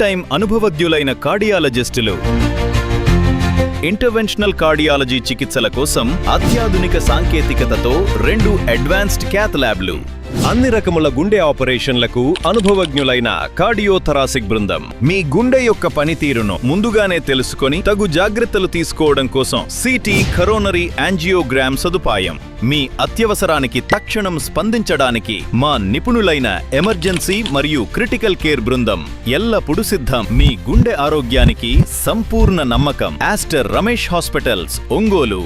Time అనుభవజ్ఞులైన కార్డియాలజిస్టులు interventional cardiology చికిత్సల కోసం అత్యాధునిక సాంకేతికతతో 2 అడ్వాన్స్డ్ క్యాత్ ల్యాబ్లు, అన్ని రకముల గుండె ఆపరేషన్లకు అనుభవజ్ఞులైన కార్డియోథరాసిక్ బృందం మీ గుండె యొక్క పనితీరును ముందుగానే తెలుసుకొని తగు జాగ్రత్తలు తీసుకోవడం కోసం సిటీ కరోనరీ యాంజియోగ్రామ్ సదుపాయం, మీ అత్యవసరానికి తక్షణం స్పందించడానికి మా నిపుణులైన ఎమర్జెన్సీ మరియు క్రిటికల్ కేర్ బృందం ఎల్లప్పుడూ సిద్ధం. మీ గుండె ఆరోగ్యానికి సంపూర్ణ నమ్మకం. Aster Ramesh hospitals, Ongole.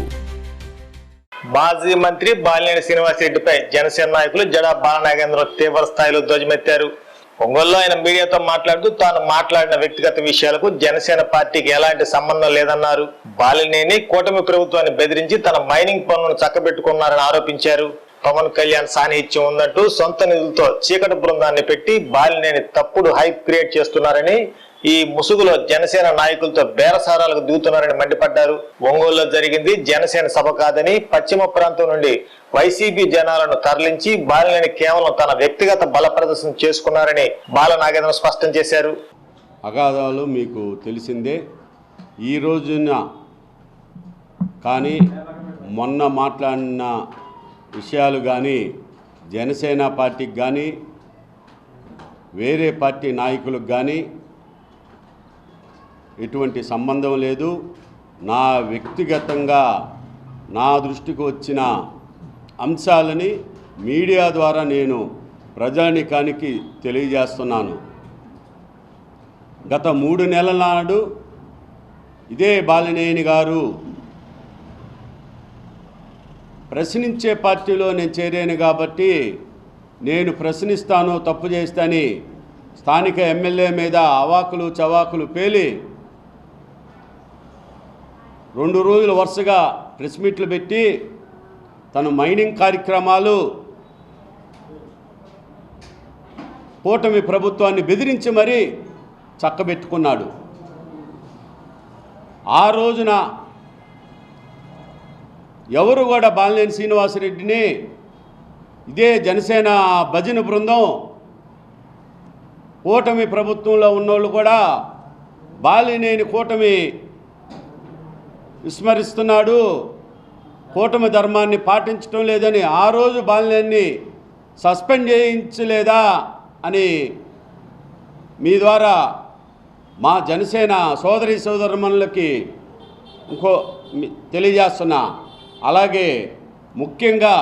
మాజీ మంత్రి బాలినేని శ్రీనివాసరెడ్డిపై జనసేన నాయకులు జడా బాలనాగేంద్రరావు తీవ్ర స్థాయిలో ధ్వజమెత్తారు. ఒంగోలులో ఆయన మీడియాతో మాట్లాడుతూ తాను మాట్లాడిన వ్యక్తిగత విషయాలకు జనసేన పార్టీకి ఎలాంటి సంబంధం లేదన్నారు. బాలినేని కూటమి ప్రభుత్వాన్ని బెదిరించి తన మైనింగ్ పనులను చక్కబెట్టుకున్నారని ఆరోపించారు. పవన్ కళ్యాణ్ సాన్నిహిత్యం ఉన్నట్టు సొంత నిధులతో చీకటి బృందాన్ని పెట్టి బాలినేని తప్పుడు హైప్ క్రియేట్ చేస్తున్నారని, ఈ ముసుగులో జనసేన నాయకులతో బేరసారాలకు దిగుతున్నారని మండిపడ్డారు. ఒంగోలులో జరిగింది జనసేన సభ కాదని, పశ్చిమ ప్రాంతం నుండి వైసీపీ జనాలను తరలించి బాలినేని కేవలం తన వ్యక్తిగత బల ప్రదర్శన చేసుకున్నారని బాలనాగేంద్ర స్పష్టం చేశారు. అగాధాలు మీకు తెలిసిందే. ఈ రోజున కానీ మొన్న మాట్లాడిన విషయాలు కానీ జనసేన పార్టీకి కానీ వేరే పార్టీ నాయకులకు కానీ ఎటువంటి సంబంధం లేదు. నా వ్యక్తిగతంగా నా దృష్టికి వచ్చిన అంశాలని మీడియా ద్వారా నేను ప్రజానీకానికి తెలియజేస్తున్నాను. గత 3 నెలల నాడు ఇదే బాలినేని గారు ప్రశ్నించే పార్టీలో నేను చేరాను కాబట్టి నేను ప్రశ్నిస్తాను, తప్పు చేస్తాని స్థానిక ఎమ్మెల్యే మీద అవాకులు చవాకులు పేలి 2 రోజులు వరుసగా ప్రెస్ మీట్లు పెట్టి తన మైనింగ్ కార్యక్రమాలు కూటమి ప్రభుత్వాన్ని బెదిరించి మరీ చక్కబెట్టుకున్నాడు. ఆ రోజున ఎవరు కూడా బాలినేని శ్రీనివాసరెడ్డిని ఇదే జనసేన భజన బృందం కూటమి ప్రభుత్వంలో ఉన్నోళ్ళు కూడా బాలినేని కూటమి విస్మరిస్తున్నాడు, కూటమి ధర్మాన్ని పాటించడం లేదని ఆ రోజు బాలినేని సస్పెండ్ చేయించలేదా అని మీ ద్వారా మా జనసేన సోదరి సోదరుమణులకి తెలియజేస్తున్నా. అలాగే ముఖ్యంగా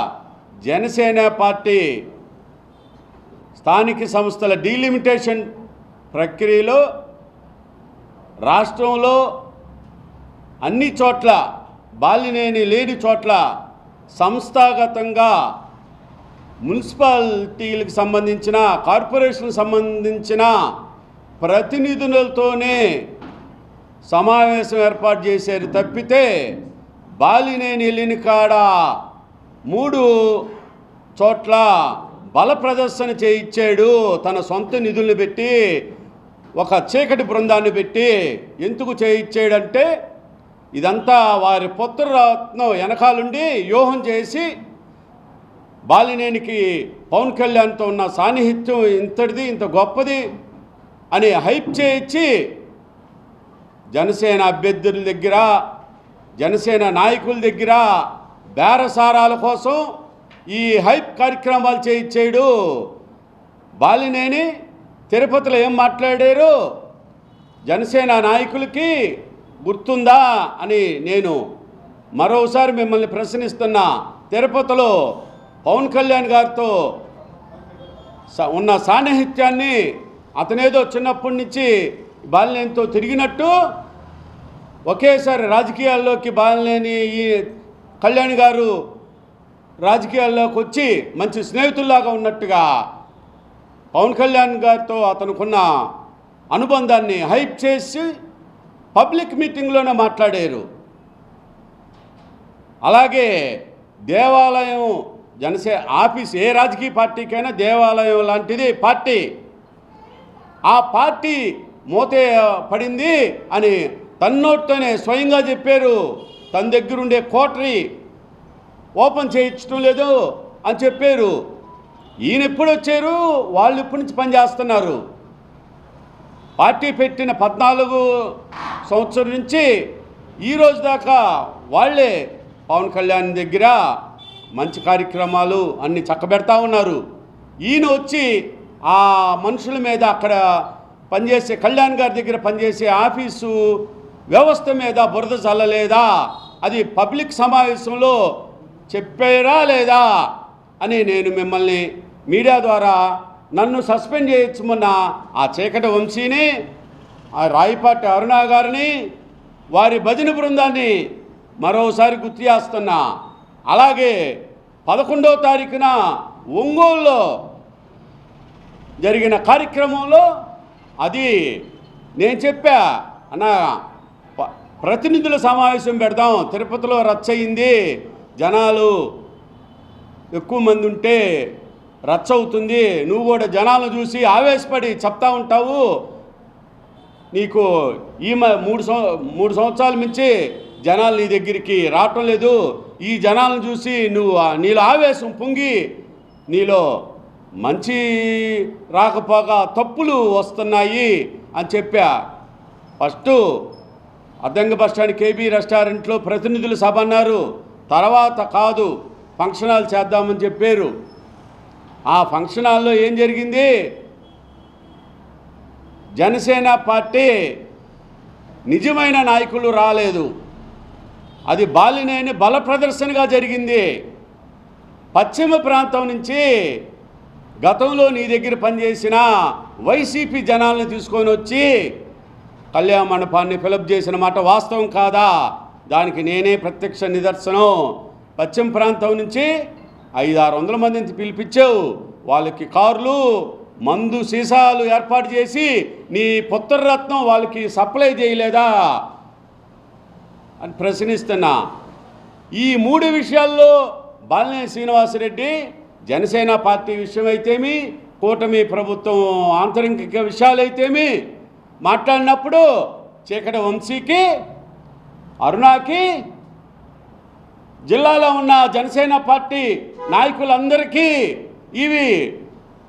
జనసేన పార్టీ స్థానిక సంస్థల డీలిమిటేషన్ ప్రక్రియలో రాష్ట్రంలో అన్ని చోట్ల బాలినేని లేని చోట్ల సంస్థాగతంగా మున్సిపాలిటీలకు సంబంధించిన కార్పొరేషన్లకు సంబంధించిన ప్రతినిధులతోనే సమావేశం ఏర్పాటు చేశారు తప్పితే బాలినేని లేని కాడ 3 చోట్ల బల ప్రదర్శన చేయించాడు. తన సొంత నిధులను పెట్టి ఒక చీకటి బృందాన్ని పెట్టి ఎందుకు చేయించాడంటే ఇదంతా వారి పుత్రరత్నం వెనకాలుండి వ్యూహం చేసి బాలినేనికి పవన్ కళ్యాణ్తో ఉన్న సాన్నిహిత్యం ఇంతటిది ఇంత గొప్పది అని హైప్ చేయించి జనసేన అభ్యర్థుల దగ్గర జనసేన నాయకుల దగ్గర బేరసారాల కోసం ఈ హైప్ కార్యక్రమాలు చేయించాడు. బాలినేని తిరుపతిలో ఏం మాట్లాడారు జనసేన నాయకులకి గుర్తుందా అని నేను మరోసారి మిమ్మల్ని ప్రశ్నిస్తున్నా. తిరుపతిలో పవన్ కళ్యాణ్ గారితో ఉన్న సాన్నిహిత్యాన్ని అతనేదో చిన్నప్పటి నుంచి బాలినేనితో తిరిగినట్టు ఒకేసారి రాజకీయాల్లోకి బాలినేని ఈ కళ్యాణ్ గారు రాజకీయాల్లోకి వచ్చి మంచి స్నేహితుల్లాగా ఉన్నట్టుగా పవన్ కళ్యాణ్ గారితో అతనుకున్న అనుబంధాన్ని హైప్ చేసి పబ్లిక్ మీటింగ్లోనే మాట్లాడారు. అలాగే దేవాలయం జనసేన ఆఫీస్ ఏ రాజకీయ పార్టీకైనా దేవాలయం లాంటిది పార్టీ. ఆ పార్టీ మూతే పడింది అని తన్నోట్తోనే స్వయంగా చెప్పారు. తన దగ్గరుండే కోటరీ ఓపెన్ చేయించడం లేదు అని చెప్పారు. ఈయన ఎప్పుడు వచ్చారు, వాళ్ళు ఇప్పటి నుంచి పనిచేస్తున్నారు. పార్టీ పెట్టిన 14 సంవత్సరం నుంచి ఈరోజు దాకా వాళ్ళే పవన్ కళ్యాణ్ దగ్గర మంచి కార్యక్రమాలు అన్ని చక్కబెడతా ఉన్నారు. ఈయన వచ్చి ఆ మనుషుల మీద అక్కడ పనిచేసే కళ్యాణ్ గారి దగ్గర పనిచేసే ఆఫీసు వ్యవస్థ మీద బురద చల్లలేదా, అది పబ్లిక్ సమావేశంలో చెప్పారా లేదా అని నేను మిమ్మల్ని మీడియా ద్వారా నన్ను సస్పెండ్ చేయొచ్చుమన్న ఆ చీకటి వంశీని, ఆ రాయపాటి అరుణ గారిని, వారి భజన బృందాన్ని మరోసారి గుర్తు చేస్తున్నా. అలాగే 11వ తారీఖున ఒంగోలులో జరిగిన కార్యక్రమంలో అది నేను చెప్పా అన్న, ప్రతినిధుల సమావేశం పెడదాం, తిరుపతిలో రచ్చ అయింది, జనాలు ఎక్కువ మంది ఉంటే రచ్చ అవుతుంది, నువ్వు కూడా జనాలను చూసి ఆవేశపడి చెప్తా ఉంటావు, నీకు ఈ 3 సంవత్సరాల మించి జనాలు నీ దగ్గరికి రావటం లేదు, ఈ జనాలను చూసి నీలో ఆవేశం పొంగి నీలో మంచి రాకపోగా తప్పులు వస్తున్నాయి అని చెప్పా. ఫస్ట్ అద్దంకి బస్టాండ్ కేబీ రెస్టారెంట్లో ప్రతినిధుల సభ అన్నారు, తర్వాత కాదు ఫంక్షన్ హాల్ చేద్దామని చెప్పారు. ఆ ఫంక్షన్ హాల్లో ఏం జరిగింది? జనసేన పార్టీ నిజమైన నాయకులు రాలేదు, అది బాలినేని బల ప్రదర్శనగా జరిగింది. పశ్చిమ ప్రాంతం నుంచి గతంలో నీ దగ్గర పనిచేసిన వైసీపీ జనాలను తీసుకొని వచ్చి కళ్యాణ మండపాన్ని ఫిలప్ చేసిన మాట వాస్తవం కాదా? దానికి నేనే ప్రత్యక్ష నిదర్శనం. పశ్చిమ ప్రాంతం నుంచి 500-600 మందిని పిలిపించావు, వాళ్ళకి కార్లు మందు సీసాలు ఏర్పాటు చేసి నీ పుత్రరత్నం వాళ్ళకి సప్లై చేయలేదా అని ప్రశ్నిస్తున్నా. ఈ 3 విషయాల్లో బాలినేని శ్రీనివాసరెడ్డి జనసేన పార్టీ విషయం అయితేమి, కూటమి ప్రభుత్వం ఆంతరిక విషయాలైతేమి మాట్లాడినప్పుడు చీకటి వంశీకి, అరుణాకి, జిల్లాలో ఉన్న జనసేన పార్టీ నాయకులందరికీ ఇవి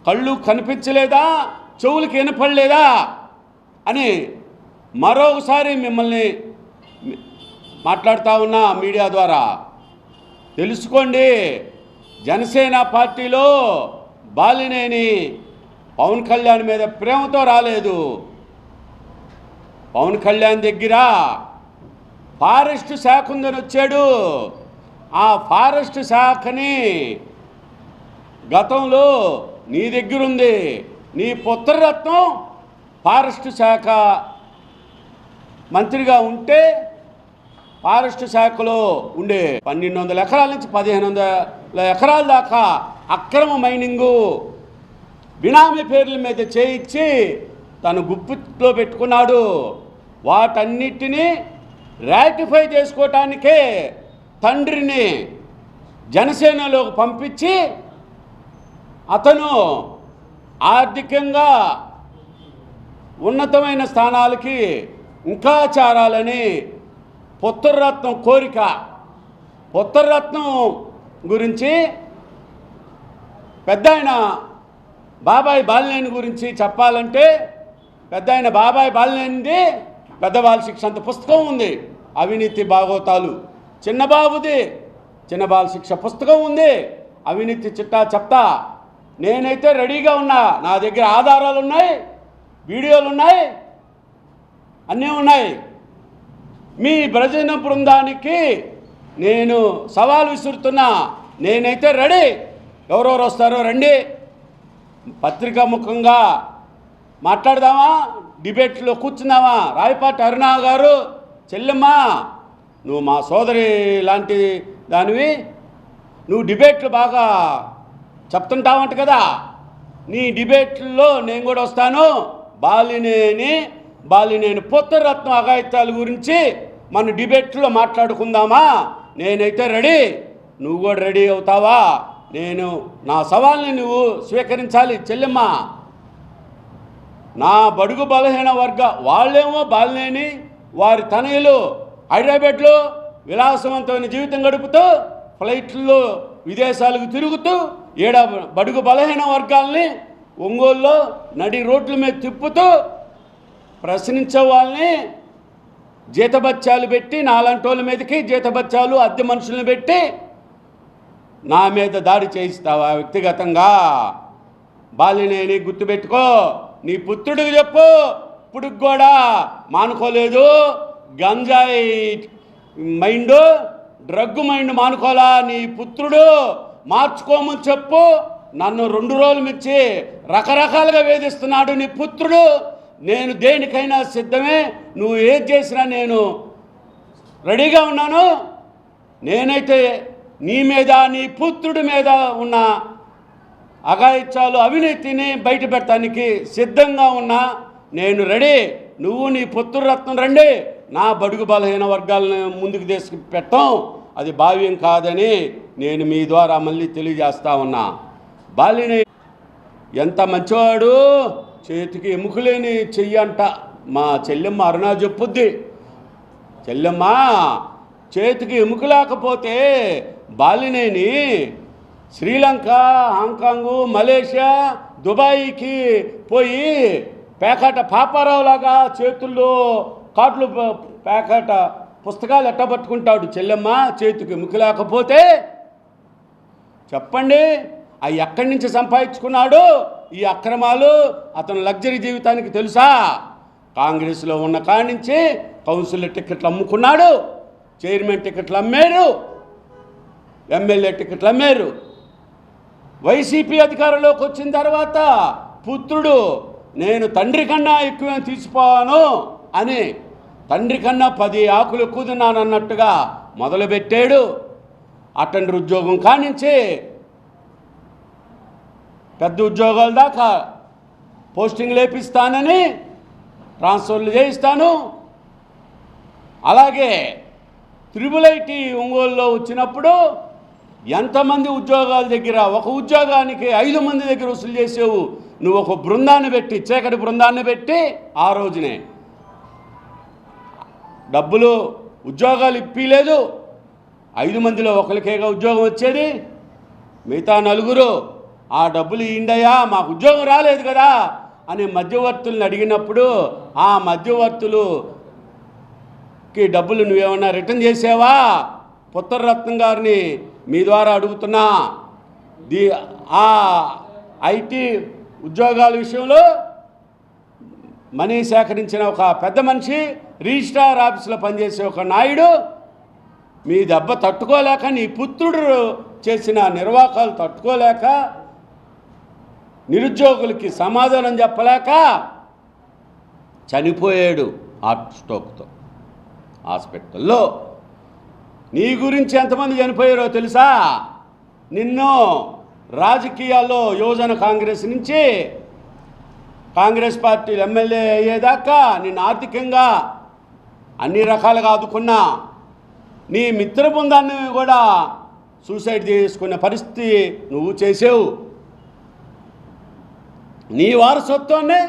కళ్ళు కనిపించలేదా, చెవులకి వినపడలేదా అని మరొకసారి మిమ్మల్ని మాట్లాడుతూ ఉన్నా మీడియా ద్వారా. తెలుసుకోండి, జనసేన పార్టీలో బాలినేని పవన్ కళ్యాణ్ మీద ప్రేమతో రాలేదు. పవన్ కళ్యాణ్ దగ్గర ఫారెస్ట్ శాఖ ఉందని వచ్చాడు. ఆ ఫారెస్ట్ శాఖని గతంలో నీ దగ్గరుంది, నీ పుత్రరత్నం ఫారెస్ట్ శాఖ మంత్రిగా ఉంటే ఫారెస్ట్ శాఖలో ఉండే 1200 ఎకరాల నుంచి 1500 ఎకరాల దాకా అక్రమ మైనింగు బినామీ పేర్ల మీద చేయించి తను గుప్పిట్లో పెట్టుకున్నాడు. వాటన్నిటినీ రాటిఫై చేసుకోవటానికే తండ్రిని జనసేనలోకి పంపించి అతను ఆర్థికంగా ఉన్నతమైన స్థానాలకి ఇంకా చేరాలని పుత్రరత్నం కోరిక. పుత్రరత్నం గురించి పెద్దాయన బాబాయ్ బాలినేని గురించి చెప్పాలంటే పెద్దాయన బాబాయ్ బాలినేనిది పెద్దవాళ్ళ శిక్ష అంత పుస్తకం ఉంది, అవినీతి భాగవతాలు. చిన్నబాబుది చిన్నబాల శిక్ష పుస్తకం ఉంది, అవినీతి చిట్టా చెప్తా. నేనైతే రెడీగా ఉన్నా, నా దగ్గర ఆధారాలు ఉన్నాయి, వీడియోలు ఉన్నాయి, అన్నీ ఉన్నాయి. మీ భజన బృందానికి నేను సవాల్ విసురుతున్నా, నేనైతే రెడీ. ఎవరెవరు వస్తారో రండి, పత్రికా ముఖంగా మాట్లాడదామా, డిబేట్లో కూర్చుందామా. రాయపాటి అరుణ గారు, చెల్లెమ్మ నువ్వు మా సోదరి లాంటి దానివి, నువ్వు డిబేట్లు బాగా చెప్తుంటావంట కదా, నీ డిబేట్లో నేను కూడా వస్తాను. బాలినేని పుత్రరత్నం అఘాయిత్యాల గురించి మన డిబేట్లో మాట్లాడుకుందామా. నేనైతే రెడీ, నువ్వు కూడా రెడీ అవుతావా? నా సవాల్ని నువ్వు స్వీకరించాలి చెల్లెమ్మ. నా బడుగు బలహీన వర్గ వాళ్ళేమో బాలినేని వారి తనయులు హైదరాబాద్లో విలాసవంతమైన జీవితం గడుపుతూ ఫ్లైట్లో విదేశాలకు తిరుగుతూ బడుగు బలహీన వర్గాల్ని ఒంగోలులో నడి రోడ్ల మీద తిప్పుతూ ప్రశ్నించే వాళ్ళని జీతబత్యాలు పెట్టి, నాలంటోళ్ళ మీదకి జీతబత్యాలు అద్దె మనుషులను పెట్టి నా మీద దాడి చేయిస్తావా వ్యక్తిగతంగా? బాలినేని గుర్తుపెట్టుకో, నీ పుత్రుడికి చెప్పు, ఇప్పుడు కూడా మానుకోలేదు. గంజాయి మైండ్, డ్రగ్ మైండ్ మానుకోలా. నీ పుత్రుడు మార్చుకోమని చెప్పు. నన్ను 2 రోజులు మించి రకరకాలుగా వేధిస్తున్నాడు నీ పుత్రుడు. నేను దేనికైనా సిద్ధమే, నువ్వు ఏది చేసినా నేను రెడీగా ఉన్నాను. నేనైతే నీ మీద, నీ పుత్రుడి మీద ఉన్న అఘాయిత్యాలు, అవినీతిని బయట పెట్టడానికి సిద్ధంగా ఉన్నా. నేను రెడీ. నువ్వు నీ పుత్రరత్నం రండి. నా బడుగు బలహీన వర్గాలను ముందుకు తీసుకు పెట్టాం, అది భావ్యం కాదని నేను మీ ద్వారా మళ్ళీ తెలియజేస్తా ఉన్నా. బాలిని ఎంత మంచివాడు, చేతికి ఎముకలేని చెయ్యి అంట. మా చెల్లెమ్మ అరుణ చెప్పుద్ది. చెల్లెమ్మ చేతికి ఎముక లేకపోతే బాలినేని శ్రీలంక, హాంకాంగు, మలేషియా, దుబాయ్కి పోయి పేకాట పాపారావులాగా చేతుల్లో కార్డులు పేకాట పుస్తకాలు ఎట్టబట్టుకుంటాడు. చెల్లెమ్మ చేతికి ఎముక లేకపోతే చెప్పండి, అవి ఎక్కడి నుంచి సంపాదించుకున్నాడు ఈ అక్రమాలు? అతను లగ్జరీ జీవితానికి తెలుసా? కాంగ్రెస్లో ఉన్న కాడి నుంచి కౌన్సిలర్ టికెట్లు అమ్ముకున్నాడు, చైర్మన్ టికెట్లు అమ్మారు, ఎమ్మెల్యే టికెట్లు అమ్మారు. వైసీపీ అధికారంలోకి వచ్చిన తర్వాత పుత్రుడు నేను తండ్రి కన్నా ఎక్కువ తీసిపోవాను అని, తండ్రి కన్నా 10 ఆకులు ఎక్కువ తిన్నానన్నట్టుగా మొదలుపెట్టాడు. అటెండర్ ఉద్యోగం కానించి పెద్ద ఉద్యోగాల దాకా పోస్టింగ్ లేపిస్తానని, ట్రాన్స్ఫర్లు చేయిస్తాను. అలాగే త్రిబుల్-IT ఒంగోలులో వచ్చినప్పుడు ఎంతమంది ఉద్యోగాల దగ్గర, ఒక ఉద్యోగానికి 5 మంది దగ్గర వసూలు చేసావు. నువ్వు ఒక బృందాన్ని పెట్టి, చీకటి బృందాన్ని పెట్టి ఆ రోజునే డబ్బులు ఉద్యోగాలు ఇప్పిలేదు. 5 మందిలో ఒకరికేగా ఉద్యోగం వచ్చేది. మిగతా 4 ఆ డబ్బులు ఇయ్యండయ్యా, మాకు ఉద్యోగం రాలేదు కదా అని మధ్యవర్తులను అడిగినప్పుడు ఆ మధ్యవర్తులుకి డబ్బులు నువ్వేమన్నా రిటర్న్ చేసావా? పుత్రరత్నం గారిని మీ ద్వారా అడుగుతున్నా. ఆ ఐటీ ఉద్యోగాల విషయంలో మనీ సేకరించిన ఒక పెద్ద మనిషి, రిజిస్ట్రార్ ఆఫీసులో పనిచేసే ఒక నాయుడు, మీ దెబ్బ తట్టుకోలేక, నీ పుత్రుడు చేసిన నిర్వాకాలు తట్టుకోలేక, నిరుద్యోగులకి సమాధానం చెప్పలేక చనిపోయాడు హార్ట్ స్ట్రోక్తో హాస్పిటల్లో. నీ గురించి ఎంతమంది చనిపోయారో తెలుసా? నిన్ను రాజకీయాల్లో యువజన కాంగ్రెస్ నుంచి కాంగ్రెస్ పార్టీ ఎమ్మెల్యే అయ్యేదాకా నిన్ను ఆర్థికంగా అన్ని రకాలుగా ఆదుకున్నా. నీ మిత్ర బృందాన్ని కూడా సూసైడ్ చేసుకునే పరిస్థితి నువ్వు చేసావు. నీ వారసత్వాన్ని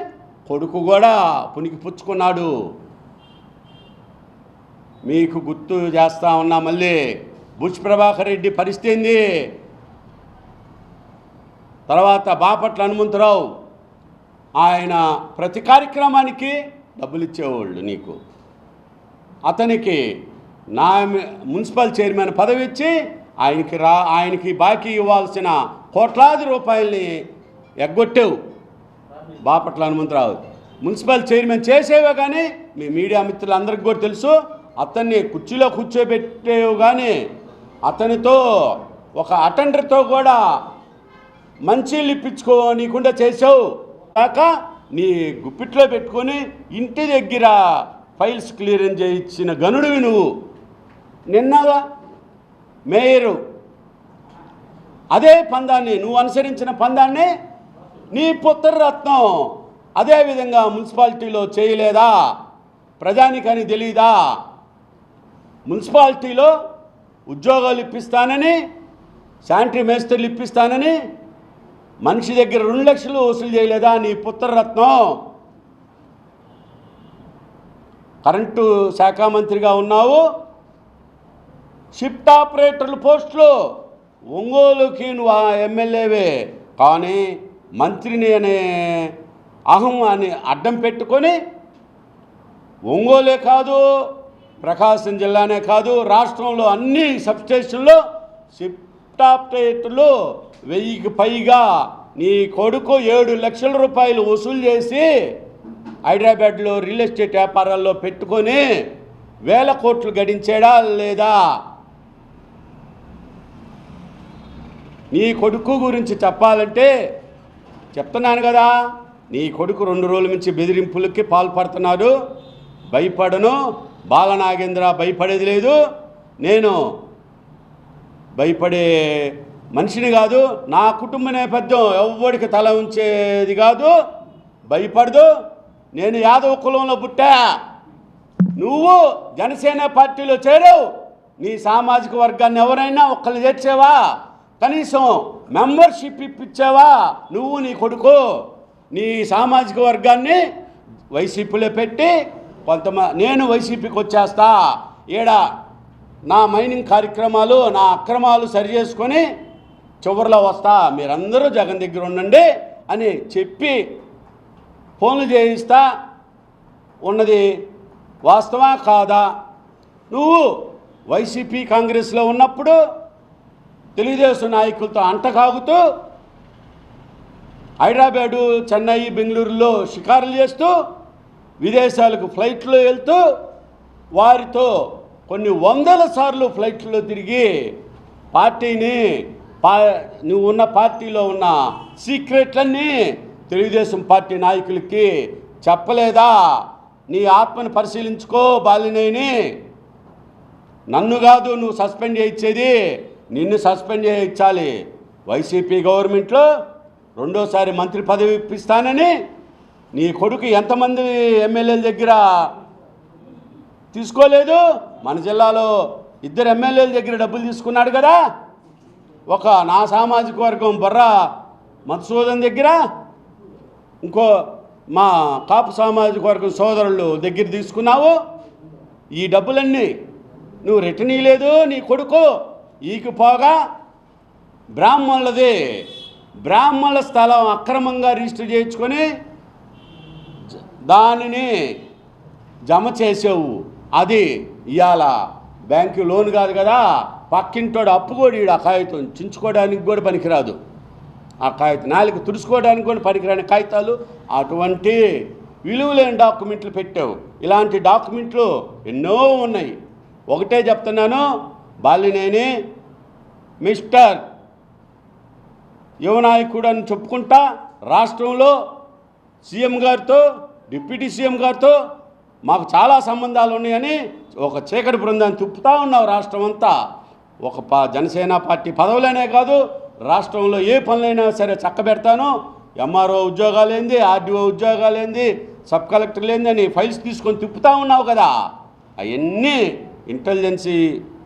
కొడుకు కూడా పునికి పుచ్చుకున్నాడు. మీకు గుర్తు చేస్తా ఉన్నా మళ్ళీ, బుచ్ ప్రభాకర్ రెడ్డి పరిస్థితి ఏంది? తర్వాత బాపట్ల హనుమంతరావు, ఆయన ప్రతి కార్యక్రమానికి డబ్బులు ఇచ్చేవాళ్ళు నీకు. అతనికి నా మున్సిపల్ చైర్మన్ పదవి ఇచ్చి ఆయనకి బాకీ ఇవ్వాల్సిన కోట్లాది రూపాయలని ఎగ్గొట్టావు. బాపట్ల హనుమంతరావు మున్సిపల్ చైర్మన్ చేసేవే కానీ మీ మీడియా మిత్రులందరికీ కూడా తెలుసు. అతన్ని కుర్చీలో కూర్చోబెట్టేవు కానీ అతనితో ఒక అటెండర్తో కూడా మంచిలు ఇప్పించుకోనీకుండా చేసావు. కాక నీ గుప్పిట్లో పెట్టుకొని ఇంటి దగ్గర ఫైల్స్ క్లియరెన్స్ చేయించిన గనుడివి నువ్వు. నిన్నగా మేయరు అదే పందాన్ని, నువ్వు అనుసరించిన పందాన్ని నీ పుత్రరత్నం అదేవిధంగా మున్సిపాలిటీలో చేయలేదా? ప్రజానికని తెలీదా? మున్సిపాలిటీలో ఉద్యోగాలు ఇప్పిస్తానని, శానిటరీ మేస్టర్లు ఇప్పిస్తానని మనిషి దగ్గర 2 లక్షలు వసూలు చేయలేదా నీ పుత్రరత్నం? కరెంటు శాఖ మంత్రిగా ఉన్నావు. షిఫ్ట్ ఆపరేటర్ల పోస్టులు ఒంగోలుకి నువ్వు ఆ ఎమ్మెల్యేవే, కానీ మంత్రిని అనే అహం అని అడ్డం పెట్టుకొని ఒంగోలే కాదు, ప్రకాశం జిల్లానే కాదు, రాష్ట్రంలో అన్ని సబ్స్టేషన్లో షిఫ్ట్ ఆపరేటర్లు 1000కి పైగా నీ కొడుకు 7 లక్షల రూపాయలు వసూలు చేసి హైదరాబాద్లో రియల్ ఎస్టేట్ వ్యాపారాల్లో పెట్టుకొని 1000 కోట్లు గడించాడా లేదా? నీ కొడుకు గురించి చెప్పాలంటే చెప్తున్నాను కదా, నీ కొడుకు 2 రోజుల నుంచి బెదిరింపులకి పాల్పడుతున్నాడు. భయపడను, బాలనాగేంద్ర భయపడేది లేదు, నేను భయపడే మనిషిని కాదు, నా కుటుంబ నేపథ్యం ఎవ్వడికి తల ఉంచేది కాదు, భయపడదు. నేను యాదవ కులంలో పుట్టా, నువ్వు జనసేన పార్టీలో చేరావు, నీ సామాజిక వర్గాన్ని ఎవరైనా ఒక్కళ్ళు చేర్చావా? కనీసం మెంబర్షిప్ ఇప్పించావా? నువ్వు నీ కొడుకు నీ సామాజిక వర్గాన్ని వైసీపీలో పెట్టి నేను వైసీపీకి వచ్చేస్తా, ఈడ నా మైనింగ్ కార్యక్రమాలు నా అక్రమాలు సరి చేసుకొని చివరిలో వస్తా, మీరందరూ జగన్ దగ్గర ఉండండి అని చెప్పి ఫోన్లు చేయిస్తా ఉన్నది వాస్తవా కాదా? నువ్వు వైసీపీ కాంగ్రెస్లో ఉన్నప్పుడు తెలుగుదేశం నాయకులతో అంటకాగుతూ హైదరాబాదు, చెన్నై, బెంగళూరులో షికారులు చేస్తూ విదేశాలకు ఫ్లైట్లో వెళ్తూ వారితో కొన్ని 100ల సార్లు ఫ్లైట్లో తిరిగి పార్టీని నువ్వు ఉన్న పార్టీలో ఉన్న సీక్రెట్లన్నీ తెలుగుదేశం పార్టీ నాయకులకి చెప్పలేదా? నీ ఆత్మను పరిశీలించుకో బాలినేని. నన్ను కాదు నువ్వు సస్పెండ్ చేయించేది, నిన్ను సస్పెండ్ చేయించాలి. వైసీపీ గవర్నమెంట్లో 2వ మంత్రి పదవి ఇప్పిస్తానని నీ కొడుకు ఎంతమంది ఎమ్మెల్యేల దగ్గర తీసుకోలేదు? మన జిల్లాలో 2 ఎమ్మెల్యేల దగ్గర డబ్బులు తీసుకున్నాడు కదా. ఒక నా సామాజిక వర్గం బొర్రా మధుసూదన్ దగ్గర, ఇంకో మా కాపు సామాజిక వర్గం సోదరులు దగ్గర తీసుకున్నావు. ఈ డబ్బులన్నీ నువ్వు రిటర్న్ ఇవ్వలేదు. నీ కొడుకు ఈకిపోగా బ్రాహ్మణుల స్థలం అక్రమంగా రిజిస్టర్ చేయించుకొని దానిని జమ చేసావు. అది ఇవాళ బ్యాంకు లోన్ కాదు కదా, పక్కింటోడు అప్పు కూడా ఈడు ఆ కాగితం చించుకోవడానికి కూడా పనికిరాదు, ఆ కాగితం నాలుగు తుడుచుకోవడానికి కూడా పనికిరాని కాగితాలు, అటువంటి విలువలేని డాక్యుమెంట్లు పెట్టావు. ఇలాంటి డాక్యుమెంట్లు ఎన్నో ఉన్నాయి. ఒకటే చెప్తున్నాను, బాలినేని మిస్టర్ యువనాయకుడు అని చెప్పుకుంటా రాష్ట్రంలో సీఎం గారితో, డిప్యూటీ సీఎం గారితో మాకు చాలా సంబంధాలు ఉన్నాయని ఒక చీకటి బృందాన్ని తిప్పుతూ ఉన్నావు రాష్ట్రం అంతా. ఒక జనసేన పార్టీ పదవులనే కాదు, రాష్ట్రంలో ఏ పనులైనా సరే చక్కబెడతాను, ఎంఆర్ఓ ఉద్యోగాలేంది, ఆర్డీఓ ఉద్యోగాలేంది, సబ్ కలెక్టర్ లేంది అని ఫైల్స్ తీసుకొని తిప్పుతూ ఉన్నావు కదా. అవన్నీ ఇంటెలిజెన్సీ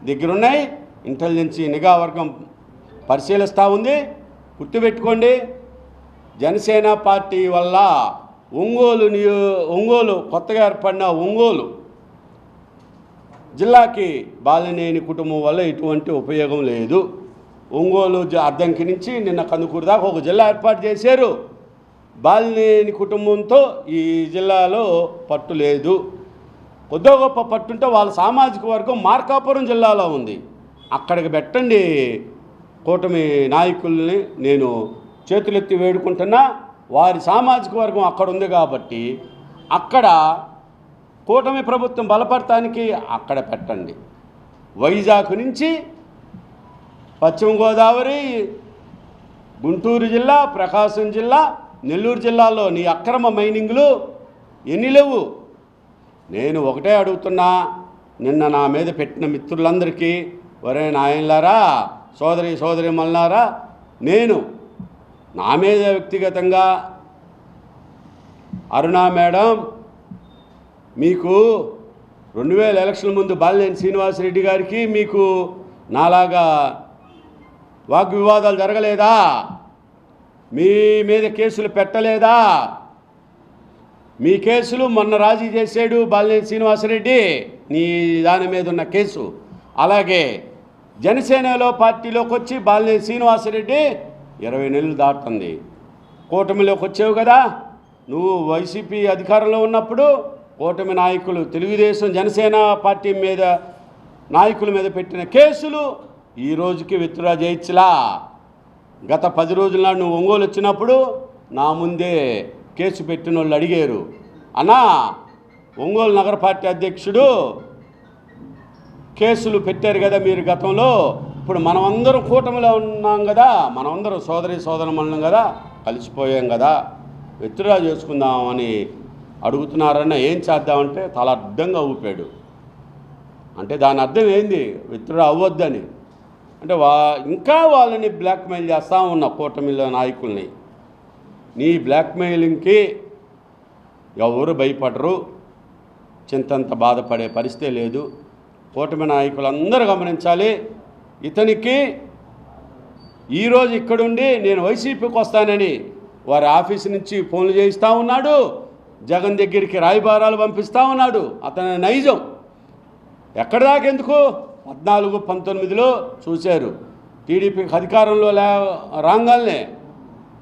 దగ్గరున్నాయి, ఇంటెలిజెన్సీ నిఘా వర్గం పరిశీలిస్తూ ఉంది. గుర్తుపెట్టుకోండి, జనసేన పార్టీ వల్ల ఒంగోలు కొత్తగా ఏర్పడిన ఒంగోలు జిల్లాకి బాలినేని కుటుంబం వల్ల ఎటువంటి ఉపయోగం లేదు. ఒంగోలు అద్దంకి నుంచి నిన్న కందుకూరు దాకా ఒక జిల్లా ఏర్పాటు చేశారు. బాలినేని కుటుంబంతో ఈ జిల్లాలో పట్టు లేదు. కొద్దిగా గొప్ప పట్టుంటే వాళ్ళ సామాజిక వర్గం మార్కాపురం జిల్లాలో ఉంది, అక్కడికి పెట్టండి కూటమి నాయకుల్ని. నేను చేతులెత్తి వేడుకుంటున్నా, వారి సామాజిక వర్గం అక్కడ ఉంది కాబట్టి అక్కడ కూటమి ప్రభుత్వం బలపడటానికి అక్కడ పెట్టండి. వైజాగ్ నుంచి పశ్చిమ గోదావరి, గుంటూరు జిల్లా, ప్రకాశం జిల్లా, నెల్లూరు జిల్లాలో నీ అక్రమ మైనింగ్లు ఎన్ని లేవు? నేను ఒకటే అడుగుతున్నా, నిన్న నా మీద పెట్టిన మిత్రులందరికీ, ఒరే నాయనలారా, సోదరి మల్లారా, నేను నా మీద వ్యక్తిగతంగా అరుణా మేడం మీకు 2000 ఎలక్షన్ల ముందు బాలినేని శ్రీనివాసరెడ్డి గారికి మీకు నాలాగా వాగ్వివాదాలు జరగలేదా? మీ మీద కేసులు పెట్టలేదా? మీ కేసులు మొన్న రాజీ చేశాడు బాలినేని శ్రీనివాసరెడ్డి, నీ దాని మీద ఉన్న కేసు. అలాగే జనసేనలో పార్టీలోకి వచ్చి బాలినేని శ్రీనివాసరెడ్డి 20 నెలలు దాటుతుంది. కూటమిలోకి వచ్చావు కదా, నువ్వు వైసీపీ అధికారంలో ఉన్నప్పుడు కూటమి నాయకులు తెలుగుదేశం జనసేన పార్టీ మీద నాయకుల మీద పెట్టిన కేసులు ఈ రోజుకి విత్డ్రా చేయొచ్చులా. గత 10 రోజుల నాడు నువ్వు ఒంగోలు వచ్చినప్పుడు నా ముందే కేసు పెట్టిన వాళ్ళు అడిగారు, అన్నా ఒంగోలు నగర పార్టీ అధ్యక్షుడు కేసులు పెట్టారు కదా మీరు గతంలో, ఇప్పుడు మనమందరం కూటమిలో ఉన్నాం కదా, మనమందరం సోదరమణం కదా, కలిసిపోయాం కదా, విత్డ్రా చేసుకుందామని అడుగుతున్నారన్న. ఏం చేద్దామంటే తల అడ్డంగా ఊపాడు. అంటే దాని అర్థం ఏంది? విత్డ్రా అవ్వద్దని. అంటే ఇంకా వాళ్ళని బ్లాక్మెయిల్ చేస్తూ ఉన్న కూటమిలో నాయకుల్ని. నీ బ్లాక్మెయిలింగ్కి ఎవరు భయపడరు, చింతంత బాధపడే పరిస్థితే లేదు. కూటమి నాయకులందరూ గమనించాలి. ఇతనికి ఈరోజు ఇక్కడుండి నేను వైసీపీకి వస్తానని వారి ఆఫీసు నుంచి ఫోన్లు చేయిస్తూ ఉన్నాడు, జగన్ దగ్గరికి రాయబారాలు పంపిస్తూ ఉన్నాడు. అతని నైజం ఎక్కడి దాకా ఎందుకు? 14-19లో చూశారు. టీడీపీకి అధికారంలో రాగానే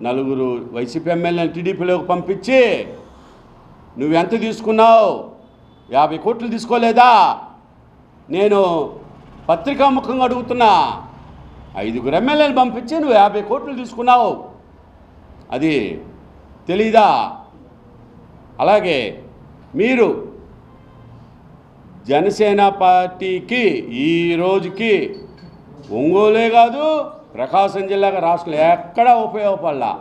4 వైసీపీ ఎమ్మెల్యేలను టీడీపీలోకి పంపించి నువ్వెంత తీసుకున్నావు? 50 కోట్లు తీసుకోలేదా? నేను పత్రికాముఖంగా అడుగుతున్నా. 5 ఎమ్మెల్యేలు పంపించి నువ్వు 50 కోట్లు తీసుకున్నావు, అది తెలీదా? అలాగే మీరు జనసేన పార్టీకి ఈ రోజుకి ఒంగోలే కాదు ప్రకాశం జిల్లాగా రాష్ట్రంలో ఎక్కడా ఉపయోగపడలా.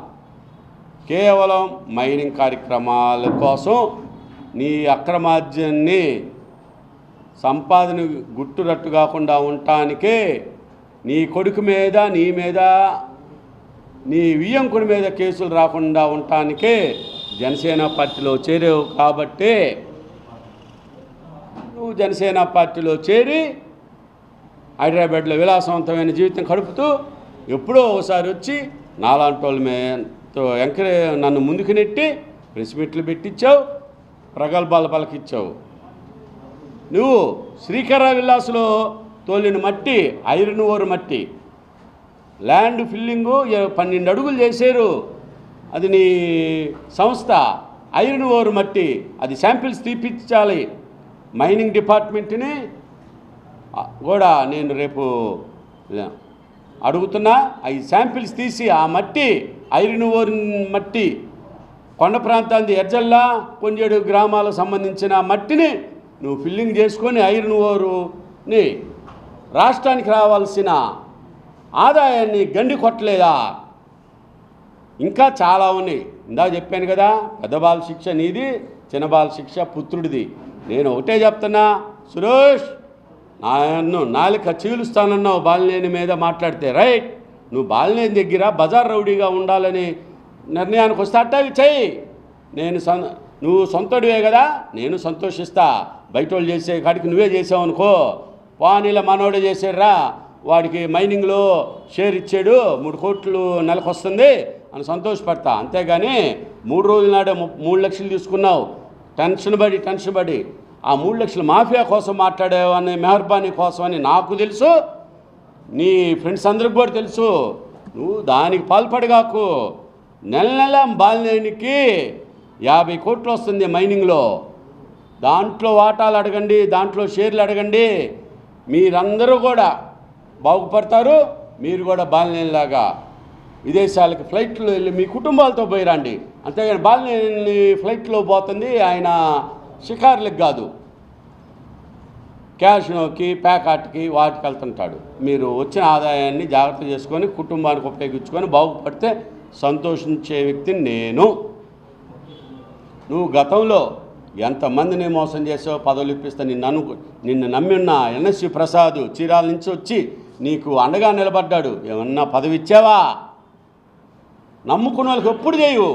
కేవలం మైనింగ్ కార్యక్రమాల కోసం నీ అక్రమార్జన్ని సంపాదన గుట్టురట్టు కాకుండా ఉండటానికే నీ కొడుకు మీద నీ మీద నీ వియ్యంకుడి మీద కేసులు రాకుండా ఉండటానికే జనసేన పార్టీలో చేరావు. కాబట్టి నువ్వు జనసేన పార్టీలో చేరి హైదరాబాద్లో విలాసవంతమైన జీవితం గడుపుతూ ఎప్పుడో ఒకసారి వచ్చి నాలాంటి వాళ్ళ మీతో నన్ను ముందుకు నెట్టి ప్రెస్ మీట్లు పెట్టించావు, ప్రగల్భాలు పలకిచ్చావు. నువ్వు శ్రీకర విలాసులో తోలిన మట్టి ఐరన్ ఓర్ మట్టి ల్యాండ్ ఫిల్లింగు 12 అడుగులు చేశారు. అది నీ సంస్థ. ఐరన్ ఓర్ మట్టి అది శాంపిల్స్ తీపించాలి. మైనింగ్ డిపార్ట్మెంట్ని కూడా నేను రేపు అడుగుతున్నా. అవి శాంపిల్స్ తీసి ఆ మట్టి ఐరన్ ఓర్ మట్టి కొండ ప్రాంతాన్ని ఎర్జల్లా కొంజేడు గ్రామాలకు సంబంధించిన మట్టిని నువ్వు ఫిల్లింగ్ చేసుకొని ఐరన్ ఓరుని రాష్ట్రానికి రావాల్సిన ఆదాయాన్ని గండి కొట్టలేదా? ఇంకా చాలా ఉన్నాయి. ఇందాక చెప్పాను కదా, పెద్ద బాల శిక్ష నీది, చిన్న బాల శిక్ష పుత్రుడిది. నేను ఒకటే చెప్తున్నా, సురేష్ నన్ను నాలుక చీలుస్తానన్నావు బాలినేని మీద మాట్లాడితే. రైట్, నువ్వు బాలినేని దగ్గర బజార్ రౌడీగా ఉండాలని నిర్ణయానికి వస్తే అట్టావి చెయ్యి. నువ్వు సొంతడివే కదా, నేను సంతోషిస్తా. బయట వాళ్ళు చేసే కాడికి నువ్వే చేసావు అనుకో, వానిలా మనోడే చేసాడురా, వాడికి మైనింగ్లో షేర్ ఇచ్చాడు, 3 కోట్లు నెలకు వస్తుంది అని సంతోషపడతా. అంతేగాని 3 రోజుల నాడే 3 లక్షలు తీసుకున్నావు టెన్షన్ పడి ఆ 3 లక్షలు మాఫియా కోసం మాట్లాడేవని, మెహర్బానీ కోసం అని నాకు తెలుసు, నీ ఫ్రెండ్స్ అందరికి కూడా తెలుసు. నువ్వు దానికి పాల్పడగాకు. నెల బాలినేనికి 50 కోట్లు వస్తుంది మైనింగ్లో. దాంట్లో వాటాలు అడగండి, దాంట్లో షేర్లు అడగండి. మీరందరూ కూడా బాగుపడతారు. మీరు కూడా బాలినేనిలాగా విదేశాలకు ఫ్లైట్లో వెళ్ళి మీ కుటుంబాలతో పోయి రండి. అంతేగాని బాలినేని ఫ్లైట్లో పోతుంది, ఆయన షికార్లకు కాదు, క్యాషినోకి ప్యాకాట్కి వాటికి వెళ్తుంటాడు. మీరు వచ్చిన ఆదాయాన్ని జాగ్రత్త చేసుకొని కుటుంబానికి ఉపయోగించుకొని బాగుపడితే సంతోషించే వ్యక్తిని నేను. నువ్వు గతంలో ఎంతమందిని మోసం చేసావు, పదవులు ఇప్పిస్తా నిన్ను నమ్మి ఉన్న ఎన్ఎస్సి ప్రసాద్ చీరాల నుంచి వచ్చి నీకు అండగా నిలబడ్డాడు. ఏమన్నా పదవి ఇచ్చావా? నమ్ముకున్న వాళ్ళకి ఎప్పుడు చేయవు,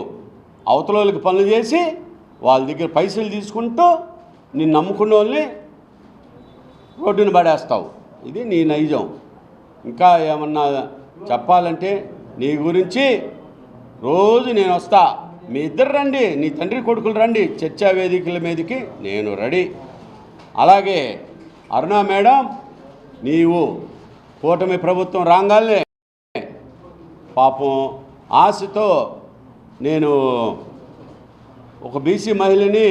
అవతల వాళ్ళకి పనులు చేసి వాళ్ళ దగ్గర పైసలు తీసుకుంటూ నిన్ను నమ్ముకున్న వాళ్ళని రోడ్డుని పడేస్తావు. ఇది నీ నైజం. ఇంకా ఏమన్నా చెప్పాలంటే నీ గురించి రోజు నేను వస్తా, మీ ఇద్దరు రండి, నీ తండ్రి కొడుకులు రండి, చర్చా వేదికల మీదకి నేను రెడీ. అలాగే అరుణా మేడం, నీవు కూటమి ప్రభుత్వం రాగానే పాపం ఆశతో నేను ఒక బీసీ మహిళని